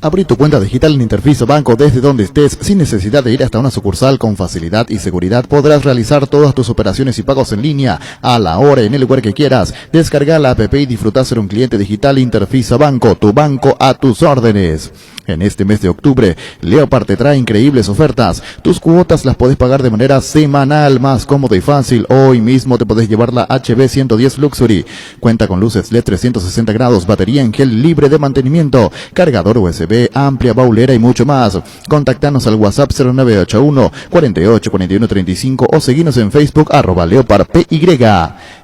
Speaker 9: Abrí tu cuenta digital en Interfisa Banco desde donde estés, sin necesidad de ir hasta una sucursal. Con facilidad y seguridad podrás realizar todas tus operaciones y pagos en línea, a la hora y en el lugar que quieras. Descarga la app y disfruta ser un cliente digital Interfisa Banco, tu banco a tus órdenes. En este mes de octubre, Leopard te trae increíbles ofertas. Tus cuotas las podés pagar de manera semanal, más cómodo y fácil. Hoy mismo te podés llevar la HB110 Luxury. Cuenta con luces LED 360 grados, batería en gel libre de mantenimiento, cargador USB, amplia baulera y mucho más. Contactanos al WhatsApp 0981 48 41 35 o seguinos en Facebook @LeopardPY.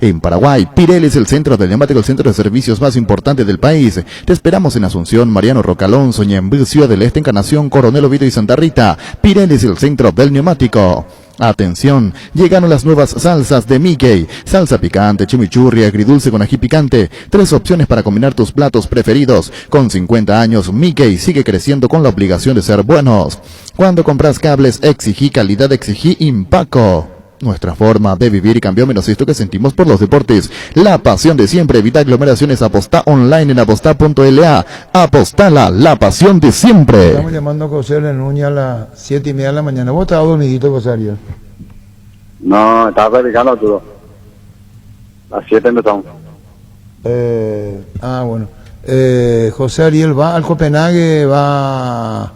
Speaker 9: En Paraguay, Pirelli es el centro del neumático, el centro de servicios más importante del país. Te esperamos en Asunción, Mariano Rocalonso, Ñemby, Ciudad del Este, Encarnación, Coronel Oviedo y Santa Rita. Pirelli es el centro del neumático. Atención, llegaron las nuevas salsas de Mickey. Salsa picante, chimichurri, agridulce con ají picante. 3 opciones para combinar tus platos preferidos. Con 50 años, Mickey sigue creciendo con la obligación de ser buenos. Cuando compras cables, exigí calidad, exigí Impaco. Nuestra forma de vivir y cambió, menos esto que sentimos por los deportes. La pasión de siempre, evita aglomeraciones. Apostá online en apostá.la. Apostala, la pasión de siempre.
Speaker 5: Estamos llamando a José Núñez a las 7:30 de la mañana. ¿Vos estabas dormidito, José Ariel?
Speaker 14: No, estaba predicando Arturo. A las 7 empezamos.
Speaker 5: Bueno. José Ariel va al Copenhague, va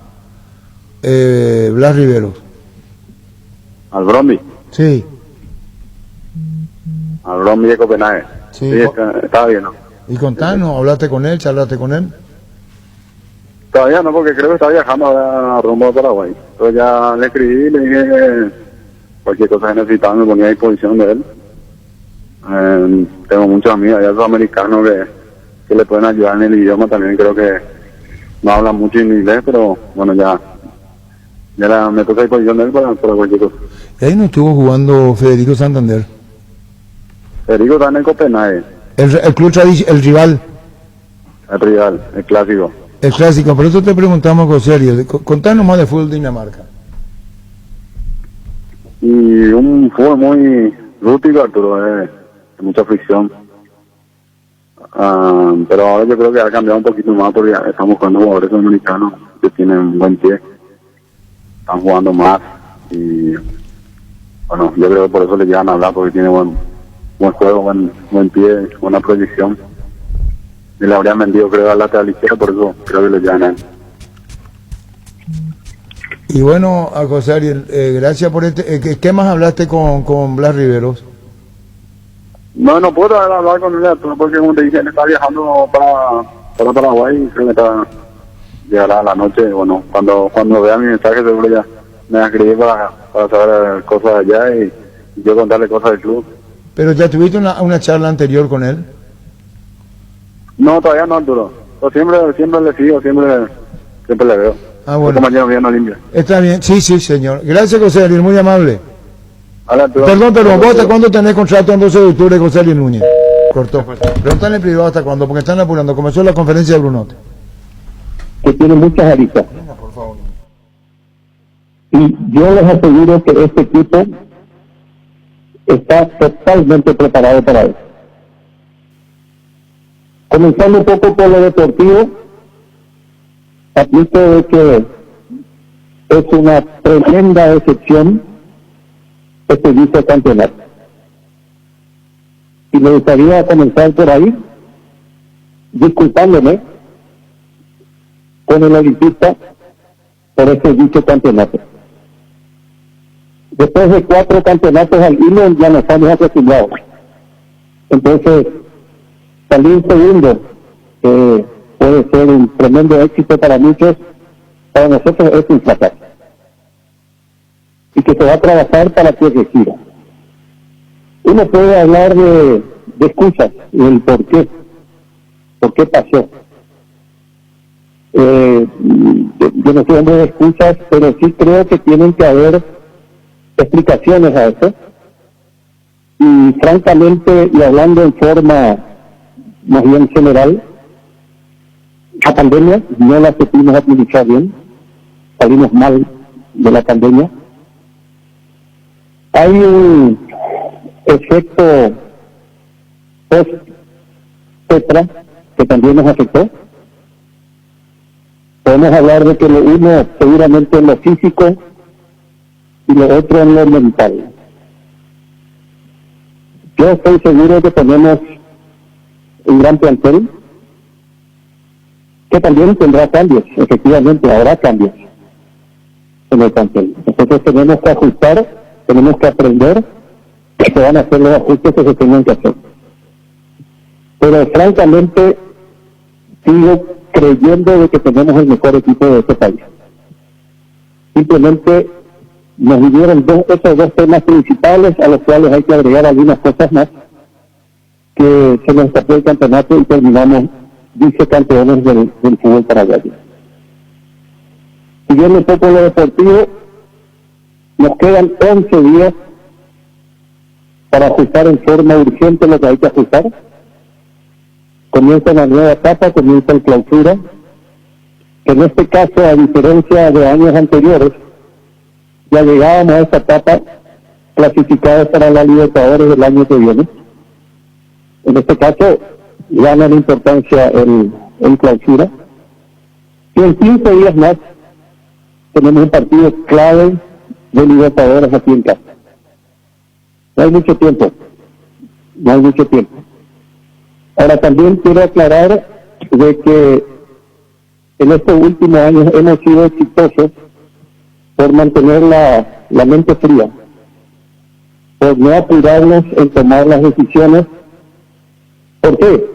Speaker 5: Blas Riveros.
Speaker 14: ¿Al Bromby?
Speaker 5: Sí.
Speaker 14: Al Bromby de Copenhague.
Speaker 5: Sí,
Speaker 14: estaba bien, ¿no?
Speaker 5: Y contanos, ¿hablaste con él? ¿Charlaste con él?
Speaker 14: Todavía no, porque creo que está viajando ahora rumbo a Paraguay. Entonces ya le escribí, le dije que cualquier cosa que necesitaba me ponía a disposición de él. Tengo muchos amigos allá sudamericanos que le pueden ayudar en el idioma también. Creo que no hablan mucho en inglés, pero bueno, ya me toca a disposición de él para cualquier cosa.
Speaker 5: ¿Y ahí no estuvo jugando Federico Santander?
Speaker 14: Federico está en el Copenhague.
Speaker 5: El club tradicional, el rival.
Speaker 14: El rival, el clásico.
Speaker 5: El clásico, por eso te preguntamos, José Ariel, contanos más de fútbol de Dinamarca.
Speaker 14: Y un fútbol muy rústico, Arturo, de mucha fricción. Pero ahora yo creo que ha cambiado un poquito más porque estamos jugando jugadores dominicanos que tienen buen pie. Están jugando más y bueno, yo creo que por eso le llegan a hablar, porque tiene buen juego, buen pie, buena proyección. Y le habrían vendido, creo, al lateral izquierdo, por eso creo que le llegan a él.
Speaker 5: Y bueno, a José Ariel, gracias por este. ¿Qué más hablaste con Blas Riveros?
Speaker 14: No puedo hablar con él, porque como te dije, él está viajando para Paraguay, creo que llegará a la noche. Bueno, cuando vea mi mensaje seguro ya me va a escribir para saber cosas de allá y yo contarle cosas del club.
Speaker 5: ¿Pero ya tuviste una charla anterior con él?
Speaker 14: No, todavía no, Arturo. Yo siempre le sigo, siempre le veo.
Speaker 5: Bueno.
Speaker 14: Compañero mío no limpia.
Speaker 5: Está bien, sí, señor. Gracias, José Ariel, muy amable.
Speaker 14: Hola, Arturo.
Speaker 5: Perdón, ¿vos hasta cuándo tenés contrato en 12 de octubre, José Ariel Núñez? Cortó. Pregúntale en privado hasta cuándo, porque están apurando. Comenzó la conferencia de Brunote.
Speaker 15: Que tiene muchas aristas.
Speaker 5: Por favor.
Speaker 15: Y yo les aseguro que este equipo está totalmente preparado para eso. Comenzando un poco por lo deportivo, admito de que es una tremenda decepción este vicecampeonato. Y me gustaría comenzar por ahí, disculpándome con el olimpista por ese vicecampeonato. Después de 4 campeonatos al hilo ya nos estamos acostumbrados. Entonces, salir segundo puede ser un tremendo éxito para muchos, para nosotros es un fracaso. Y que se va a trabajar para que retira. Uno puede hablar de excusas, del por qué pasó. Yo no soy hombre de excusas, pero sí creo que tienen que haber explicaciones a eso. Y francamente, y hablando en forma más bien general, la pandemia no la supimos administrar bien, salimos mal de la pandemia. Hay un efecto post-Petra que también nos afectó. Podemos hablar de que lo uno seguramente en lo físico y lo otro en lo mental. Yo estoy seguro que tenemos un gran plantel que también tendrá cambios, efectivamente habrá cambios en el plantel. Nosotros tenemos que ajustar, tenemos que aprender que se van a hacer los ajustes que se tengan que hacer. Pero francamente sigo creyendo de que tenemos el mejor equipo de este país. Simplemente nos vinieron esos dos temas principales a los cuales hay que agregar algunas cosas más, que se nos escapó el campeonato y terminamos vicecampeones del fútbol paraguayo. Siguiendo un poco lo deportivo, nos quedan 11 días para ajustar en forma urgente lo que hay que ajustar. Comienza una nueva etapa, comienza el clausura, que en este caso, a diferencia de años anteriores, ya llegábamos a esta etapa clasificados para la Libertadores del año que viene. En este caso, gana la importancia el clausura. Y en 15 días más, tenemos un partido clave de Libertadores aquí en casa. No hay mucho tiempo. Ahora también quiero aclarar de que en estos últimos años hemos sido exitosos por mantener la mente fría, por no apurarnos en tomar las decisiones. ¿Por qué?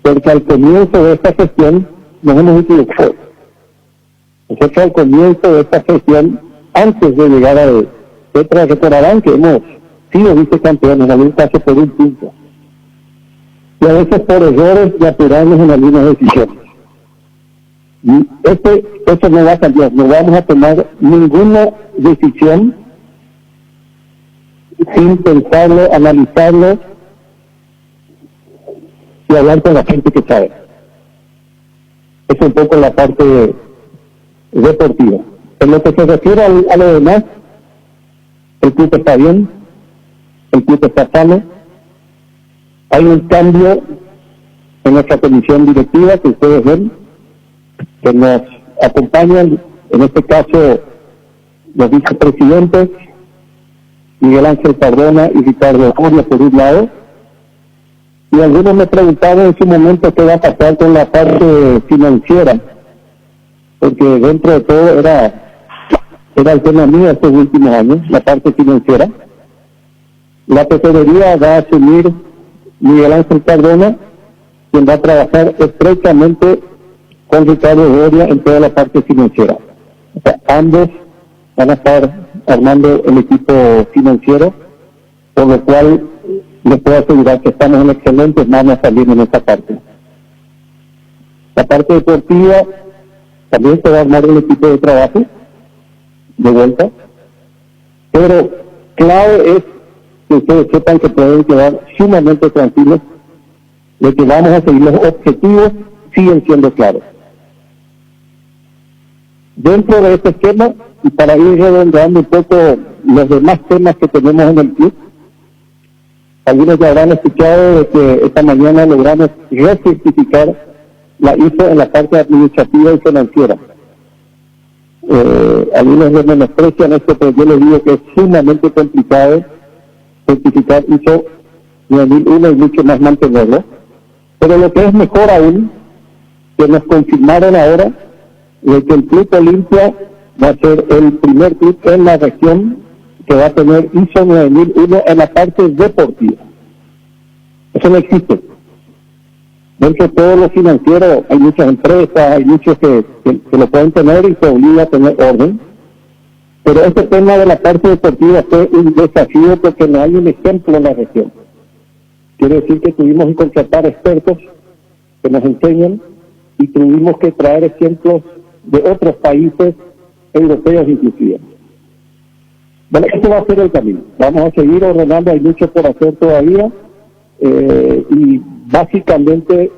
Speaker 15: Porque al comienzo de esta gestión nos hemos equivocado. Nosotros al comienzo de esta gestión, antes de llegar a Petra, recordarán que hemos sido vicecampeones, en algún caso por un punto. Y a veces por errores de apurarnos en algunas decisiones. Y eso no va a cambiar, no vamos a tomar ninguna decisión sin pensarlo, analizarlo y hablar con la gente que sabe. Es un poco la parte deportiva. En lo que se refiere a lo demás, el club está bien, el club está sano. Hay un cambio en nuestra comisión directiva que ustedes ven, que nos acompañan, en este caso los vicepresidentes Miguel Ángel Cardona y Ricardo Oria por un lado, y algunos me preguntaban en su momento qué va a pasar con la parte financiera, porque dentro de todo era el tema mío estos últimos años, la parte financiera. La tesorería va a asumir Miguel Ángel Cardona, quien va a trabajar estrechamente con Ricardo Oria en toda la parte financiera. O sea, ambos van a estar armando el equipo financiero, por lo cual les puedo asegurar que estamos en excelentes manos también en esta parte. La parte deportiva también se va a armar el equipo de trabajo de vuelta, pero clave es que ustedes sepan que pueden quedar sumamente tranquilos de que vamos a seguir los objetivos, siguen siendo claros. Dentro de este esquema, y para ir redondeando un poco los demás temas que tenemos en el club, algunos ya habrán escuchado de que esta mañana logramos recertificar la ISO en la parte administrativa y financiera. Algunos me menosprecian esto, pero yo les digo que es sumamente complicado certificar ISO 9001 y mucho más mantenerlo. Pero lo que es mejor aún, que nos confirmaron ahora de que el Club Olimpia va a ser el primer club en la región que que va a tener ISO 9001 en la parte deportiva. Eso no existe. Dentro de todo lo financiero hay muchas empresas, hay muchos que lo pueden tener y se obliga a tener orden. Pero este tema de la parte deportiva fue un desafío porque no hay un ejemplo en la región. Quiere decir que tuvimos que contratar expertos que nos enseñen y tuvimos que traer ejemplos de otros países europeos inclusive. Bueno, este va a ser el camino. Vamos a seguir ordenando, hay mucho por hacer todavía y básicamente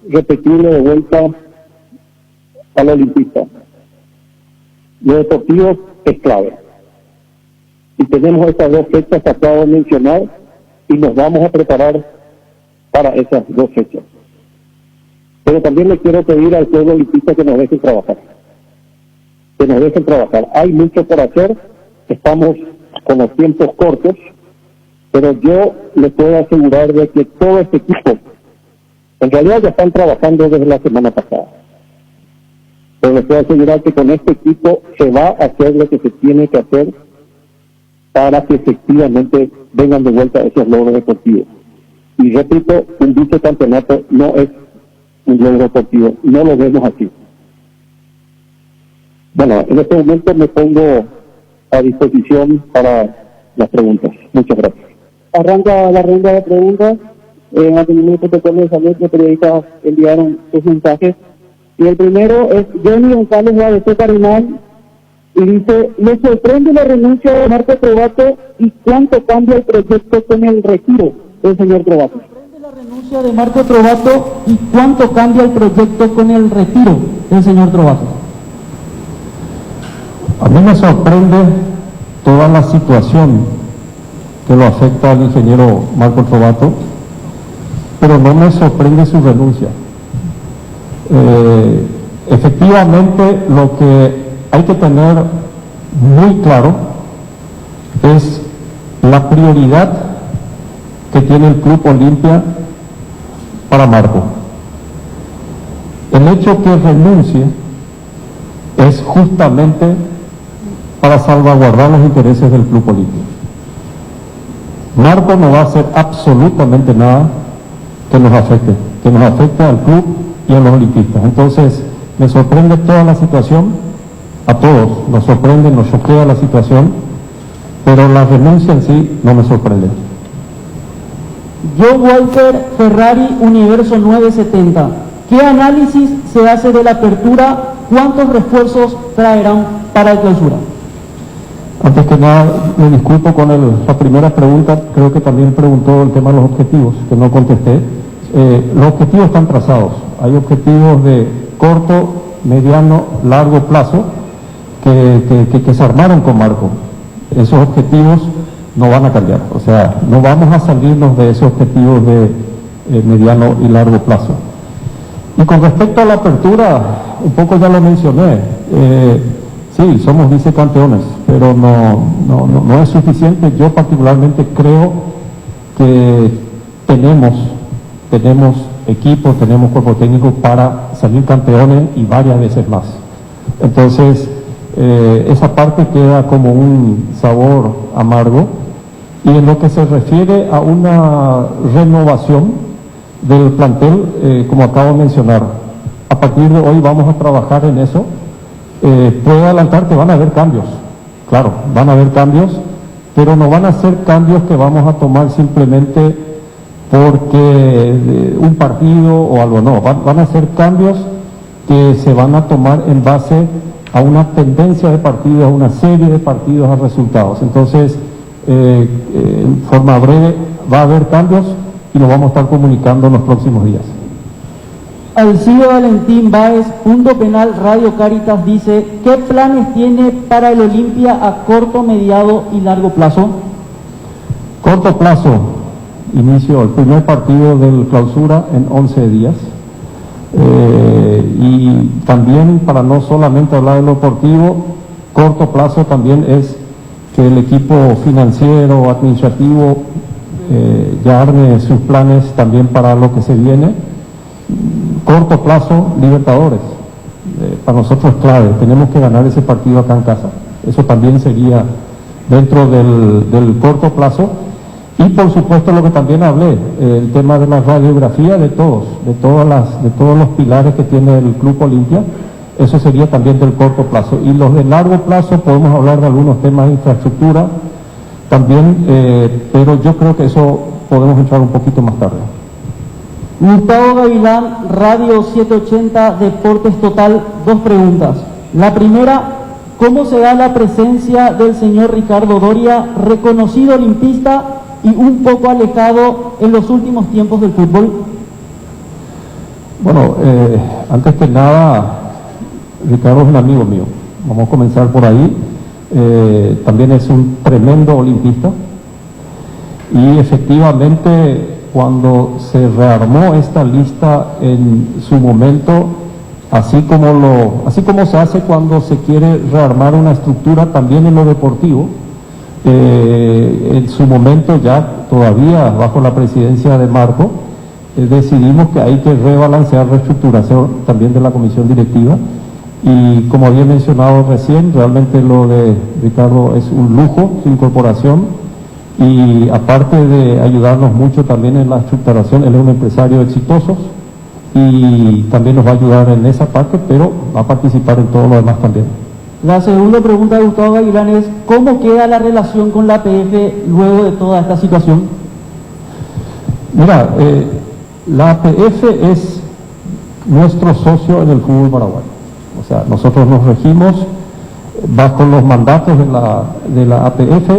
Speaker 15: repetirle de vuelta al olimpista. Lo deportivo es clave. Y tenemos estas dos fechas que acabo de mencionar y nos vamos a preparar para esas dos fechas. Pero también le quiero pedir al pueblo olimpista que nos dejen trabajar. Que nos dejen trabajar. Hay mucho por hacer, estamos con los tiempos cortos, pero yo les puedo asegurar de que todo este equipo, en realidad ya están trabajando desde la semana pasada. Pero les puedo asegurar que con este equipo se va a hacer lo que se tiene que hacer para que efectivamente vengan de vuelta esos logros deportivos. Y repito, un vicecampeonato no es un logro deportivo, no lo vemos así. Bueno, en este momento me pongo a disposición para las preguntas. Muchas gracias.
Speaker 16: Arranca la ronda de preguntas. En el protocolo de salud, los periodistas enviaron sus mensajes. Y el primero es Johnny González de ABC Carinal y dice: ¿le sorprende la renuncia de Marco Trovato y cuánto cambia el proyecto con el retiro del señor Trovato? La renuncia de Marco Trovato y cuánto cambia el proyecto con el retiro del señor Trovato.
Speaker 17: A mí me sorprende toda la situación que lo afecta al ingeniero Marco Trovato, pero no me sorprende su renuncia. Efectivamente, lo que hay que tener muy claro es la prioridad que tiene el Club Olimpia para Marco. El hecho que renuncie es justamente para salvaguardar los intereses del Club Olimpia. Marco no va a hacer absolutamente nada que nos afecte al club y a los olimpistas. Entonces, me sorprende toda la situación, a todos nos sorprende, nos choquea la situación, pero la renuncia en sí no me sorprende.
Speaker 16: Joe Walter Ferrari Universo 970. ¿Qué análisis se hace de la apertura? ¿Cuántos refuerzos traerán para el clausura?
Speaker 17: Antes que nada, me disculpo con la primera pregunta, creo que también preguntó el tema de los objetivos, que no contesté. Los objetivos están trazados, hay objetivos de corto, mediano, largo plazo que se armaron con Marco. Esos objetivos no van a cambiar, o sea, no vamos a salirnos de esos objetivos de mediano y largo plazo. Y con respecto a la apertura, un poco ya lo mencioné, sí, somos vicecampeones, pero no es suficiente. Yo particularmente creo que tenemos equipo, tenemos cuerpo técnico para salir campeones y varias veces más. Entonces, esa parte queda como un sabor amargo. Y en lo que se refiere a una renovación del plantel, como acabo de mencionar, a partir de hoy vamos a trabajar en eso. Puedo adelantar que van a haber cambios, claro, van a haber cambios, pero no van a ser cambios que vamos a tomar simplemente porque un partido o algo, no, van a ser cambios que se van a tomar en base a una tendencia de partidos, a una serie de partidos, a resultados. Entonces, en forma breve va a haber cambios y lo vamos a estar comunicando en los próximos días.
Speaker 16: Alcido Valentín Báez, Punto Penal Radio Cáritas, dice: ¿qué planes tiene para el Olimpia a corto, mediano y largo plazo?
Speaker 17: Corto plazo, inicio el primer partido del clausura en 11 días. Y también, para no solamente hablar de lo deportivo, corto plazo también es que el equipo financiero, administrativo, ya arme sus planes también para lo que se viene. Corto plazo, Libertadores. Para nosotros es clave, tenemos que ganar ese partido acá en casa. Eso también sería dentro del corto plazo. Y por supuesto lo que también hablé, el tema de la radiografía de todos los pilares que tiene el Club Olimpia, eso sería también del corto plazo. Y los de largo plazo podemos hablar de algunos temas de infraestructura también, pero yo creo que eso podemos entrar un poquito más tarde.
Speaker 18: Gustavo Gavilán, Radio 780, Deportes Total, 2 preguntas. La primera, ¿cómo se da la presencia del señor Ricardo Doria, reconocido olimpista y un poco alejado en los últimos tiempos del fútbol?
Speaker 17: Bueno, antes que nada, Ricardo es un amigo mío. Vamos a comenzar por ahí. También es un tremendo olimpista. Y efectivamente, cuando se rearmó esta lista en su momento, así como se hace cuando se quiere rearmar una estructura también en lo deportivo, en su momento ya todavía bajo la presidencia de Marco, decidimos que hay que rebalancear, reestructuración también de la comisión directiva, y como había mencionado recién, realmente lo de Ricardo es un lujo, su incorporación, y aparte de ayudarnos mucho también en la estructuración, él es un empresario exitoso y también nos va a ayudar en esa parte, pero va a participar en todo lo demás también.
Speaker 18: La segunda pregunta de Gustavo Gavilán es, ¿cómo queda la relación con la APF luego de toda esta situación?
Speaker 17: Mira, la APF es nuestro socio en el fútbol paraguayo. O sea, nosotros nos regimos bajo los mandatos de la APF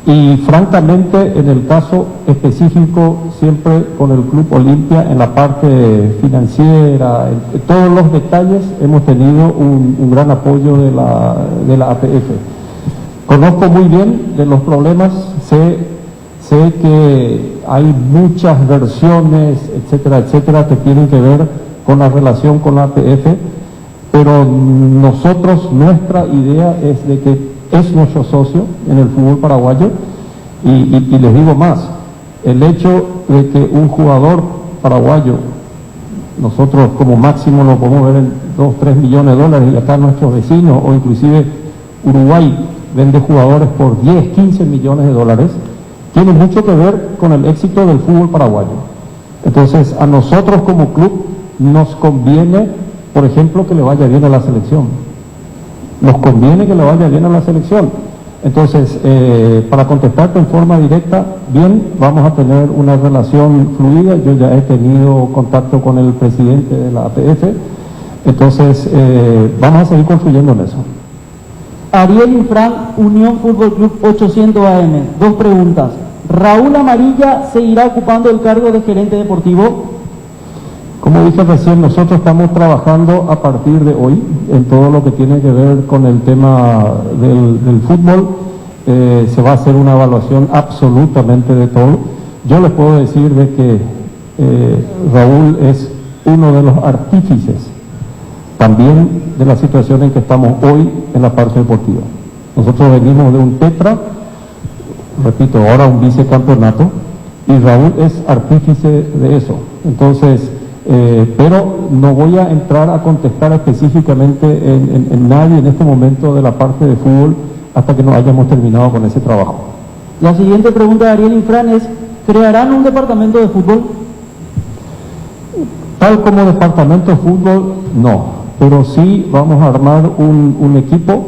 Speaker 17: y francamente en el caso específico siempre con el Club Olimpia en la parte financiera, en todos los detalles hemos tenido un gran apoyo de la APF. Conozco muy bien de los problemas, sé que hay muchas versiones, etcétera, etcétera, que tienen que ver con la relación con la APF, pero nuestra idea es de que es nuestro socio en el fútbol paraguayo y les digo más, el hecho de que un jugador paraguayo, nosotros como máximo lo podemos ver en 2-3 millones de dólares y acá nuestros vecinos o inclusive Uruguay vende jugadores por 10-15 millones de dólares, tiene mucho que ver con el éxito del fútbol paraguayo. Entonces a nosotros como club nos conviene, por ejemplo, que le vaya bien a la selección. Nos conviene que le vaya bien a la selección. Entonces, para contestarte en forma directa, bien, vamos a tener una relación fluida. Yo ya he tenido contacto con el presidente de la APF. Entonces, vamos a seguir construyendo en eso.
Speaker 18: Ariel Infran, Unión Fútbol Club 800 AM. 2 preguntas. ¿Raúl Amarilla seguirá ocupando el cargo de gerente deportivo?
Speaker 17: Como dije recién, nosotros estamos trabajando a partir de hoy en todo lo que tiene que ver con el tema del fútbol. Se va a hacer una evaluación absolutamente de todo. Yo les puedo decir de que Raúl es uno de los artífices también de la situación en que estamos hoy en la parte deportiva. Nosotros venimos de un tetra, repito, ahora un vicecampeonato, y Raúl es artífice de eso. Entonces, pero no voy a entrar a contestar específicamente en nadie en este momento de la parte de fútbol hasta que no hayamos terminado con ese trabajo.
Speaker 18: La siguiente pregunta de Ariel Infran es, ¿crearán un departamento de fútbol?
Speaker 17: Tal como departamento de fútbol, no, pero sí vamos a armar un equipo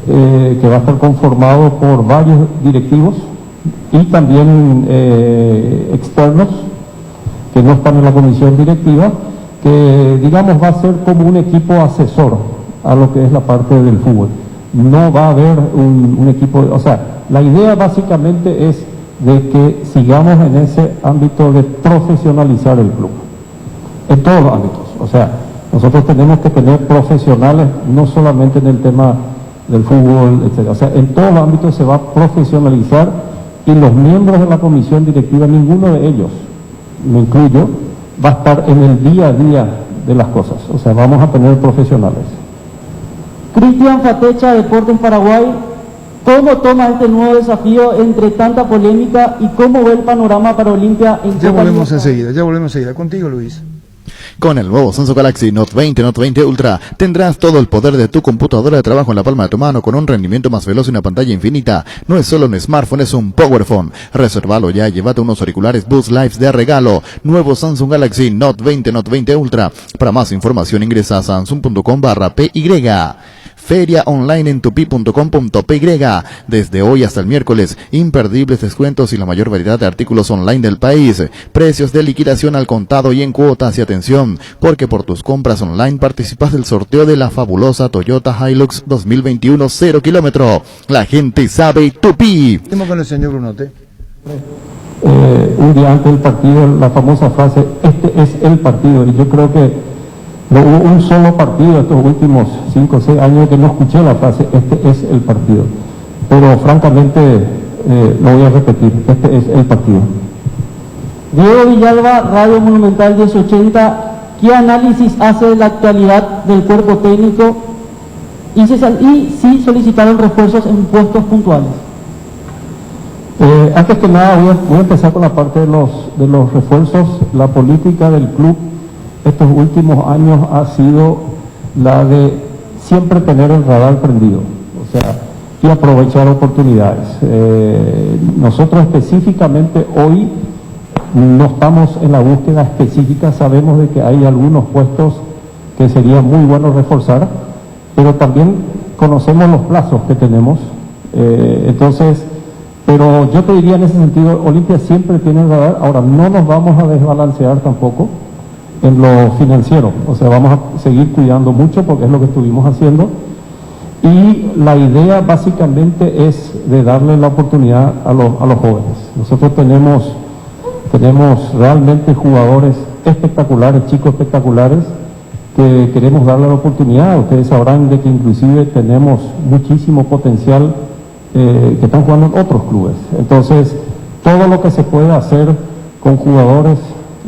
Speaker 17: que va a estar conformado por varios directivos y también externos que no están en la comisión directiva, que digamos va a ser como un equipo asesor a lo que es la parte del fútbol. No va a haber un equipo, o sea, la idea básicamente es de que sigamos en ese ámbito de profesionalizar el club, en todos los ámbitos. O sea, nosotros tenemos que tener profesionales, no solamente en el tema del fútbol, etc. O sea, en todos los ámbitos se va a profesionalizar y los miembros de la comisión directiva, ninguno de ellos, me incluyo, va a estar en el día a día de las cosas. O sea, vamos a tener profesionales.
Speaker 18: Cristian Fatecha, Deportes Paraguay, ¿cómo toma este nuevo desafío entre tanta polémica y cómo ve el panorama para Olimpia en
Speaker 5: Ya volvemos enseguida. Contigo, Luis.
Speaker 9: Con el nuevo Samsung Galaxy Note 20, Note 20 Ultra, tendrás todo el poder de tu computadora de trabajo en la palma de tu mano con un rendimiento más veloz y una pantalla infinita. No es solo un smartphone, es un powerphone. Reservalo ya, llévate unos auriculares Boost Live de regalo. Nuevo Samsung Galaxy Note 20, Note 20 Ultra. Para más información ingresa a samsung.com/PY. Feria online en tupi.com.py. Desde hoy hasta el miércoles, imperdibles descuentos y la mayor variedad de artículos online del país. Precios de liquidación al contado y en cuotas. Y atención, porque por tus compras online participas del sorteo de la fabulosa Toyota Hilux 2021 0 kilómetro. La gente sabe Tupi.
Speaker 5: Estamos con el señor Brunote.
Speaker 17: Un día antes del partido, la famosa frase, este es el partido, y yo creo que no hubo un solo partido estos últimos 5 o 6 años que no escuché la frase, este es el partido. Pero francamente, lo voy a repetir, este es el partido.
Speaker 18: Diego Villalba, Radio Monumental 1080, ¿qué análisis hace de la actualidad del cuerpo técnico y si solicitaron refuerzos en puestos puntuales?
Speaker 17: Antes que nada voy a empezar con la parte de los refuerzos. La política del club estos últimos años ha sido la de siempre tener el radar prendido, o sea, y aprovechar oportunidades. Nosotros específicamente hoy no estamos en la búsqueda específica, sabemos de que hay algunos puestos que sería muy bueno reforzar, pero también conocemos los plazos que tenemos, entonces, pero yo te diría en ese sentido, Olimpia siempre tiene el radar. Ahora no nos vamos a desbalancear tampoco en lo financiero, o sea, vamos a seguir cuidando mucho porque es lo que estuvimos haciendo, y la idea básicamente es de darle la oportunidad a los jóvenes. Nosotros tenemos realmente jugadores espectaculares, chicos espectaculares, que queremos darle la oportunidad. Ustedes sabrán de que inclusive tenemos muchísimo potencial que están jugando en otros clubes. Entonces, todo lo que se puede hacer con jugadores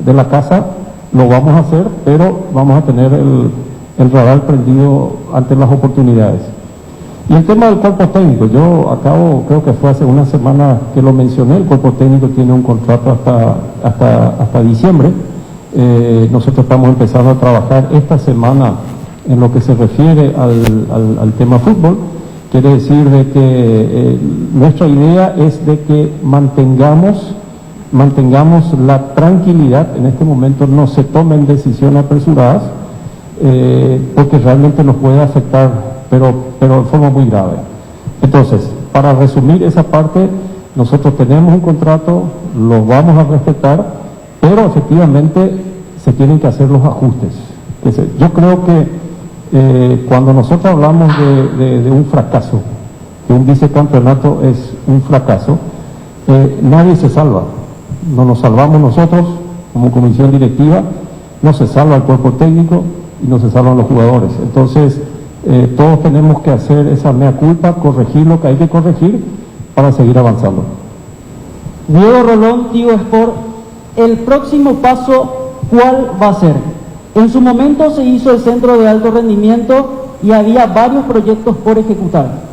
Speaker 17: de la casa, lo vamos a hacer, pero vamos a tener el radar prendido ante las oportunidades. Y el tema del cuerpo técnico, yo acabo, creo que fue hace una semana que lo mencioné, el cuerpo técnico tiene un contrato hasta diciembre. Nosotros estamos empezando a trabajar esta semana en lo que se refiere al tema fútbol. Quiere decir de que nuestra idea es de que mantengamos la tranquilidad. En este momento no se tomen decisiones apresuradas, porque realmente nos puede afectar, pero de forma muy grave. Entonces, para resumir esa parte, nosotros tenemos un contrato, lo vamos a respetar, pero efectivamente se tienen que hacer los ajustes. Yo creo que cuando nosotros hablamos de un fracaso, que un vicecampeonato es un fracaso, nadie se salva. No nos salvamos nosotros como comisión directiva, no se salva el cuerpo técnico y no se salvan los jugadores. Entonces, todos tenemos que hacer esa mea culpa, corregir lo que hay que corregir para seguir avanzando.
Speaker 18: Diego Rolón, Tigo Sport, el próximo paso, ¿cuál va a ser? En su momento se hizo el centro de alto rendimiento y había varios proyectos por ejecutar.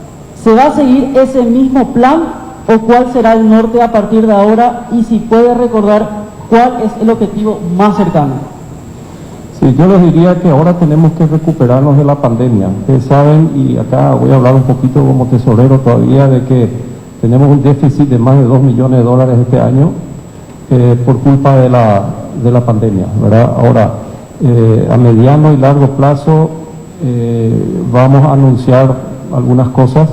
Speaker 18: ¿Se va a seguir ese mismo plan o cuál será el norte a partir de ahora? Y si puede recordar cuál es el objetivo más cercano.
Speaker 17: Sí, yo les diría que ahora tenemos que recuperarnos de la pandemia. Ustedes saben, y acá voy a hablar un poquito como tesorero todavía, de que tenemos un déficit de más de $2 millones este año por culpa de la pandemia, ¿verdad? Ahora, a mediano y largo plazo vamos a anunciar algunas cosas,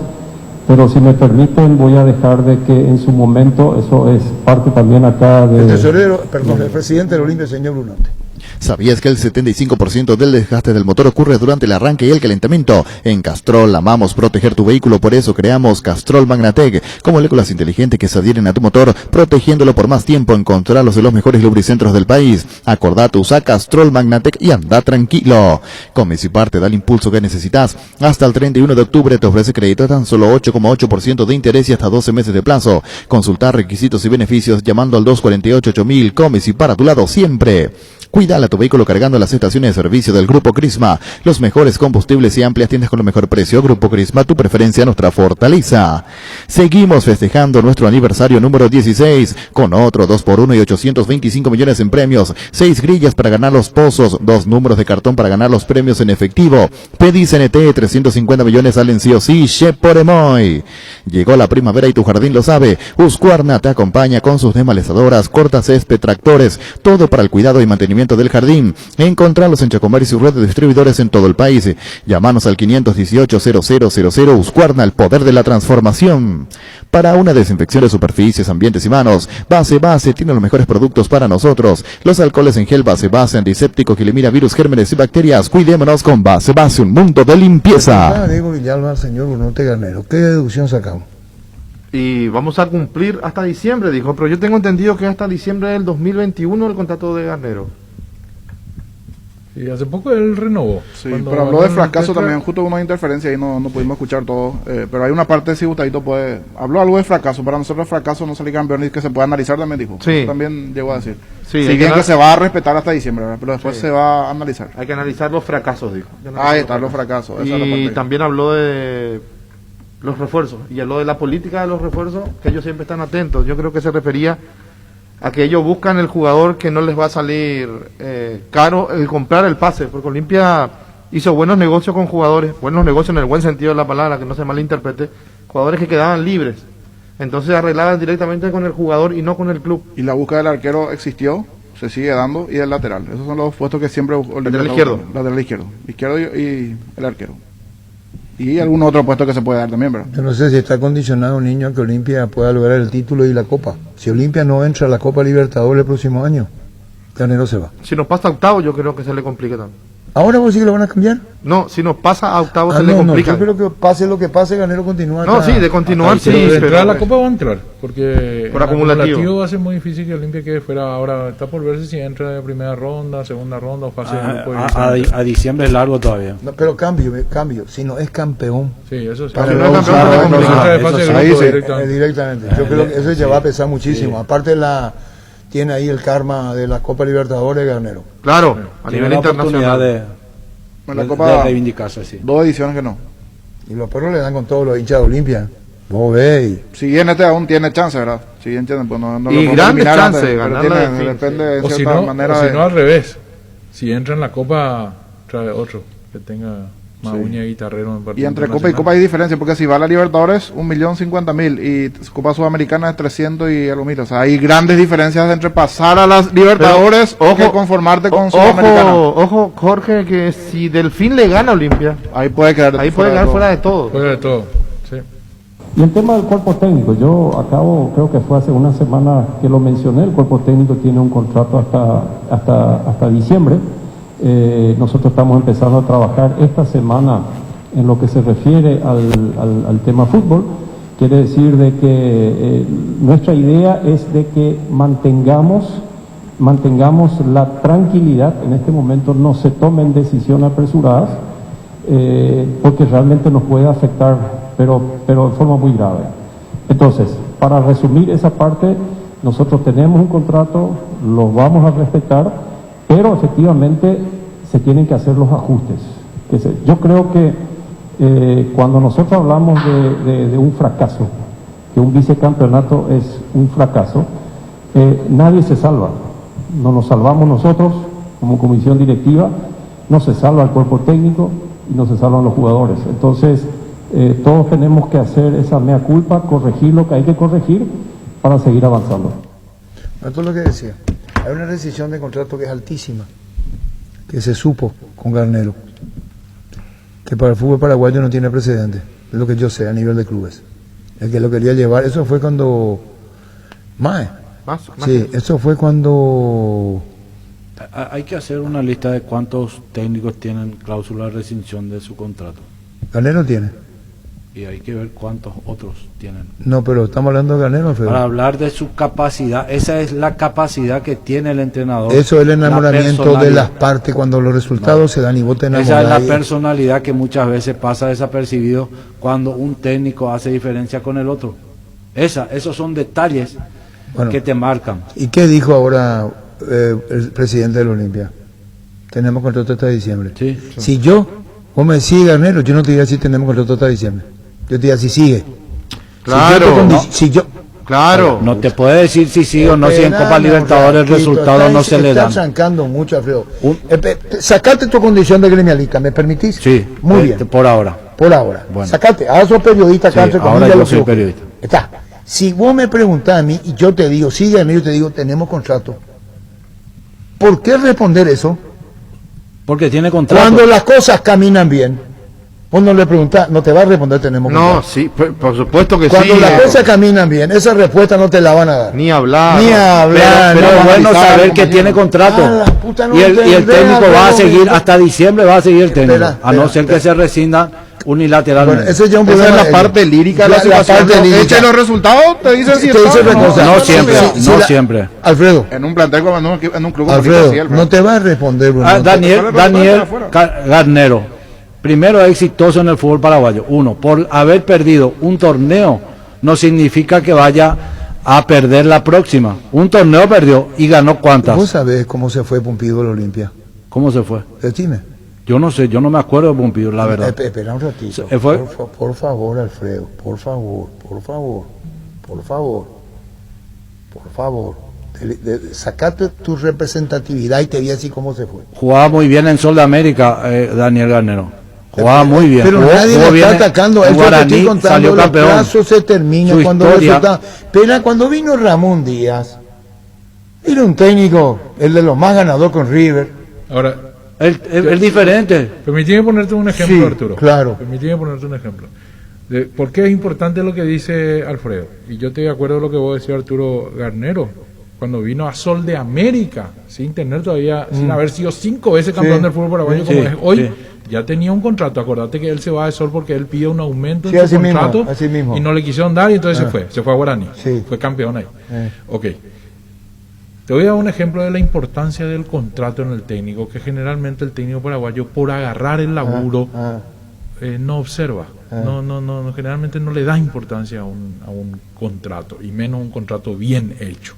Speaker 17: pero si me permiten voy a dejar de que en su momento, eso es parte también acá de...
Speaker 5: El presidente del Olimpia, señor Brunote.
Speaker 9: ¿Sabías que el 75% del desgaste del motor ocurre durante el arranque y el calentamiento? En Castrol amamos proteger tu vehículo, por eso creamos Castrol Magnatec, como moléculas inteligentes que se adhieren a tu motor, protegiéndolo por más tiempo. Encontrarlos en los mejores lubricentros del país. Acordate, usa Castrol Magnatec y anda tranquilo. Comecipar te da el impulso que necesitas. Hasta el 31 de octubre te ofrece crédito a tan solo 8,8% de interés y hasta 12 meses de plazo. Consultar requisitos y beneficios llamando al 248-8000. Comecipar a tu lado siempre. Cuidala tu vehículo cargando las estaciones de servicio del Grupo Crisma. Los mejores combustibles y amplias tiendas con el mejor precio. Grupo Crisma, tu preferencia, nuestra fortaleza. Seguimos festejando nuestro aniversario número 16 con otro 2x1 y 825 millones en premios. 6 grillas para ganar los pozos, 2 números de cartón para ganar los premios en efectivo. Pedí CNT, 350 millones salen sí o sí. Sheporemoy. Llegó la primavera y tu jardín lo sabe. Husqvarna te acompaña con sus desmalezadoras, corta césped, tractores, todo para el cuidado y mantenimiento del jardín. Encontralos en Chacomer y su red de distribuidores en todo el país. Llámanos al 518-0000. Husqvarna, el poder de la transformación. Para una desinfección de superficies, ambientes y manos, Base tiene los mejores productos para nosotros. Los alcoholes en gel Base, antiséptico que elimina virus, gérmenes y bacterias. Cuidémonos con Base, un mundo de limpieza.
Speaker 5: Diego Villalba, señor Brunote Garnero, ¿qué deducción sacamos?
Speaker 8: Y vamos a cumplir hasta diciembre, dijo, pero yo tengo entendido que hasta diciembre del 2021 el contrato de Garnero.
Speaker 6: Y hace poco él renovó.
Speaker 12: Sí, pero habló de fracaso también, justo con una interferencia ahí no pudimos escuchar todo, pero hay una parte, si Gustavo puede, habló algo de fracaso, para nosotros fracaso no salir campeón y que se puede analizar también, dijo.
Speaker 8: Sí.
Speaker 12: Eso también llegó a decir.
Speaker 8: Sí,
Speaker 12: si bien que se va a respetar hasta diciembre, ¿verdad? Pero después se va a analizar.
Speaker 8: Hay que analizar los fracasos, dijo.
Speaker 12: Ahí están los fracasos. Esa es la
Speaker 8: Y
Speaker 12: parte.
Speaker 8: también habló de los refuerzos, y habló de la política de los refuerzos, que ellos siempre están atentos. Yo creo que se refería a que ellos buscan el jugador que no les va a salir caro el comprar el pase, porque Olimpia hizo buenos negocios con jugadores, buenos negocios en el buen sentido de la palabra, que no se malinterprete, jugadores que quedaban libres, entonces arreglaban directamente con el jugador y no con el club.
Speaker 12: Y la búsqueda del arquero existió, se sigue dando, y del lateral. Esos son los puestos que siempre...
Speaker 8: Lateral izquierdo.
Speaker 12: Lateral izquierdo y el arquero. Y algún otro puesto que se puede dar también, ¿verdad?
Speaker 5: Yo no sé si está condicionado un niño a que Olimpia pueda lograr el título y la Copa. Si Olimpia no entra a la Copa Libertadores el próximo año, Garnero se va.
Speaker 8: Si nos pasa a octavo, yo creo que se le complica también.
Speaker 5: ¿Ahora vos sí que lo van a cambiar?
Speaker 8: No, si nos pasa a octavo se le complica.
Speaker 5: Yo creo que pase lo que pase, Garnero continúa.
Speaker 8: No, sí, de continuar sí.
Speaker 6: Pero de entrar a la Copa va a entrar, porque
Speaker 8: por
Speaker 6: el
Speaker 8: acumulativo
Speaker 6: va a ser muy difícil que Olimpia quede fuera. Ahora está por verse si entra de primera ronda, segunda ronda o fase de grupo.
Speaker 11: A diciembre es largo todavía.
Speaker 5: No, pero cambio, si no es campeón.
Speaker 6: Sí, eso sí.
Speaker 5: Para
Speaker 6: Si
Speaker 5: no
Speaker 6: no es campeón,
Speaker 5: usar,
Speaker 6: directamente.
Speaker 5: Yo creo que eso ya va a pesar muchísimo. Aparte tiene ahí el karma de la Copa Libertadores, Garnero.
Speaker 8: Claro, a nivel internacional.
Speaker 12: La Copa
Speaker 11: de reivindicarse, sí.
Speaker 12: 2 ediciones que no.
Speaker 5: Y los perros le dan con todos los hinchas de Olimpia. Vos veis.
Speaker 12: Si bien aún tiene chance, ¿verdad? Si bien tiene, pues no
Speaker 8: y grandes chances,
Speaker 12: depende de
Speaker 6: o si
Speaker 12: cierta
Speaker 6: no,
Speaker 12: manera.
Speaker 6: O si no, al revés. Si entra en la Copa, trae otro que tenga más uña de guitarrero en partido.
Speaker 12: Y entre Copa y Copa hay diferencia, porque si va a la Libertadores, 1.050.000 y Copa Sudamericana es 300 y algo mil. O sea, hay grandes diferencias entre pasar a las Libertadores o que conformarte con Sudamericana.
Speaker 8: Ojo, Jorge, que si Delfín le gana a Olimpia,
Speaker 12: ahí puede quedar
Speaker 8: fuera de todo.
Speaker 6: Fuera de todo, sí.
Speaker 17: Y el tema del cuerpo técnico, yo creo que fue hace una semana que lo mencioné, el cuerpo técnico tiene un contrato hasta diciembre. Nosotros estamos empezando a trabajar esta semana en lo que se refiere al tema fútbol. Quiere decir de que nuestra idea es de que mantengamos la tranquilidad. En este momento no se tomen decisiones apresuradas porque realmente nos puede afectar, pero de forma muy grave. Entonces, para resumir esa parte, nosotros tenemos un contrato, lo vamos a respetar, pero efectivamente se tienen que hacer los ajustes. Yo creo que cuando nosotros hablamos de un fracaso, que un vicecampeonato es un fracaso, nadie se salva. No nos salvamos nosotros como comisión directiva, no se salva el cuerpo técnico y no se salvan los jugadores. Entonces, todos tenemos que hacer esa mea culpa, corregir lo que hay que corregir para seguir avanzando.
Speaker 5: Esto es lo que decía. Hay una rescisión de contrato que es altísima, que se supo con Garnero, que para el fútbol paraguayo no tiene precedente, es lo que yo sé a nivel de clubes. El que lo quería llevar, eso fue cuando... Sí, eso fue cuando...
Speaker 11: Hay que hacer una lista de cuántos técnicos tienen cláusula de rescisión de su contrato.
Speaker 5: Garnero tiene.
Speaker 11: Y hay que ver cuántos otros tienen.
Speaker 5: No, pero estamos hablando de Garnero, Alfredo.
Speaker 11: Para hablar de su capacidad, esa es la capacidad que tiene el entrenador.
Speaker 5: Eso es el enamoramiento de las partes cuando los resultados se dan y vos te enamorás.
Speaker 11: Esa es la personalidad que muchas veces pasa desapercibido cuando un técnico hace diferencia con el otro. Esos son detalles que te marcan.
Speaker 5: ¿Y qué dijo ahora el presidente de la Olimpia. Tenemos contrato hasta diciembre.
Speaker 11: Sí.
Speaker 5: Si vos me decís, Garnero, yo no te diría si tenemos contrato hasta diciembre. Yo te diría si sigue.
Speaker 12: Claro.
Speaker 11: Claro. No te puede decir si sí o no, si en Copa Libertadores el resultado no se le da.
Speaker 5: Estás trancando mucho, Alfredo. Sacate tu condición de gremialista, ¿me permitís?
Speaker 11: Sí.
Speaker 5: Muy bien.
Speaker 11: Por ahora.
Speaker 5: Por ahora.
Speaker 11: Bueno.
Speaker 5: Sacate. Ahora sos periodista acá.
Speaker 11: Sí, ahora yo soy periodista.
Speaker 5: Está. Si vos me preguntás a mí y yo te digo, sígueme, yo te digo, tenemos contrato. ¿Por qué responder eso?
Speaker 11: Porque tiene contrato.
Speaker 5: Cuando las cosas caminan bien. Vos no le preguntás, no te va a responder tenemos contrato.
Speaker 8: No, sí, por supuesto que
Speaker 5: Cuando
Speaker 8: sí.
Speaker 5: las cosas caminan bien, esa respuesta no te la van a dar.
Speaker 8: Ni hablar.
Speaker 5: Ni hablar.
Speaker 11: Pero es bueno saber que tiene contrato. Y el técnico va a seguir, hasta diciembre va a seguir el técnico. A no ser que se rescinda unilateralmente.
Speaker 5: Bueno, ese ya un
Speaker 8: Esa es la parte lírica de la situación. Echa los resultados, te dicen si
Speaker 11: No siempre, no siempre.
Speaker 5: Alfredo.
Speaker 12: En un plantel como en un club como
Speaker 5: Alfredo,
Speaker 12: así,
Speaker 5: no te va a responder, Bruno.
Speaker 11: Daniel Garnero. Primero, exitoso en el fútbol paraguayo. Uno, por haber perdido un torneo no significa que vaya a perder la próxima. Un torneo perdió y ganó ¿cuántas?
Speaker 5: ¿Vos sabés cómo se fue Pompidou a la Olimpia?
Speaker 11: ¿Cómo se fue?
Speaker 5: Decime.
Speaker 11: Yo no sé, yo no me acuerdo de Pompidou, la verdad.
Speaker 5: Espera un ratito. Por favor, Alfredo, por favor. Sacate tu representatividad y te vi así cómo se fue.
Speaker 11: Jugaba muy bien en Sol de América, Daniel Garnero. Jugaba muy bien.
Speaker 5: Pero nadie lo está atacando.
Speaker 11: El Guaraní salió campeón.
Speaker 5: El plazo se termina cuando resulta. Pero cuando vino Ramón Díaz, era un técnico, el de los más ganadores con River.
Speaker 6: Ahora,
Speaker 11: el diferente.
Speaker 6: Permíteme ponerte un ejemplo,
Speaker 5: Sí,
Speaker 6: Arturo.
Speaker 5: claro.
Speaker 6: Permíteme ponerte un ejemplo. De por qué es importante lo que dice Alfredo. Y yo estoy de acuerdo con lo que vos decías, Arturo Garnero. Cuando vino a Sol de América, sin tener todavía, sin haber sido 5 veces campeón del fútbol paraguayo como es hoy, ya tenía un contrato. Acordate que él se va de Sol porque él pide un aumento en su contrato y no le quisieron dar y entonces se fue a Guaraní. Fue campeón ahí. Ok. Te voy a dar un ejemplo de la importancia del contrato en el técnico, que generalmente el técnico paraguayo, por agarrar el laburo, no observa. No, generalmente no le da importancia a un contrato, y menos un contrato bien hecho.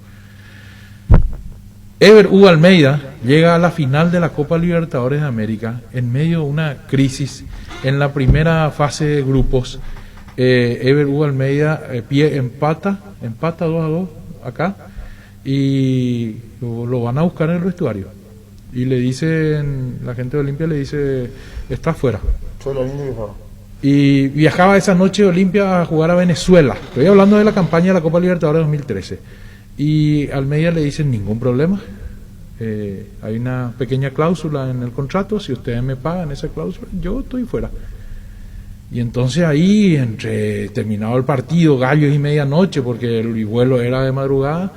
Speaker 6: Ever Hugo Almeida llega a la final de la Copa Libertadores de América en medio de una crisis en la primera fase de grupos. Ever Hugo Almeida empata 2-2 acá y lo van a buscar en el vestuario y le dicen, la gente de Olimpia le dice, está fuera. Y viajaba esa noche de Olimpia a jugar a Venezuela. Estoy hablando de la campaña de la Copa Libertadores 2013. Y Almeida le dicen, ningún problema, hay una pequeña cláusula en el contrato, si ustedes me pagan esa cláusula, yo estoy fuera. Y entonces ahí, entre terminado el partido, gallos y medianoche, porque el vuelo era de madrugada,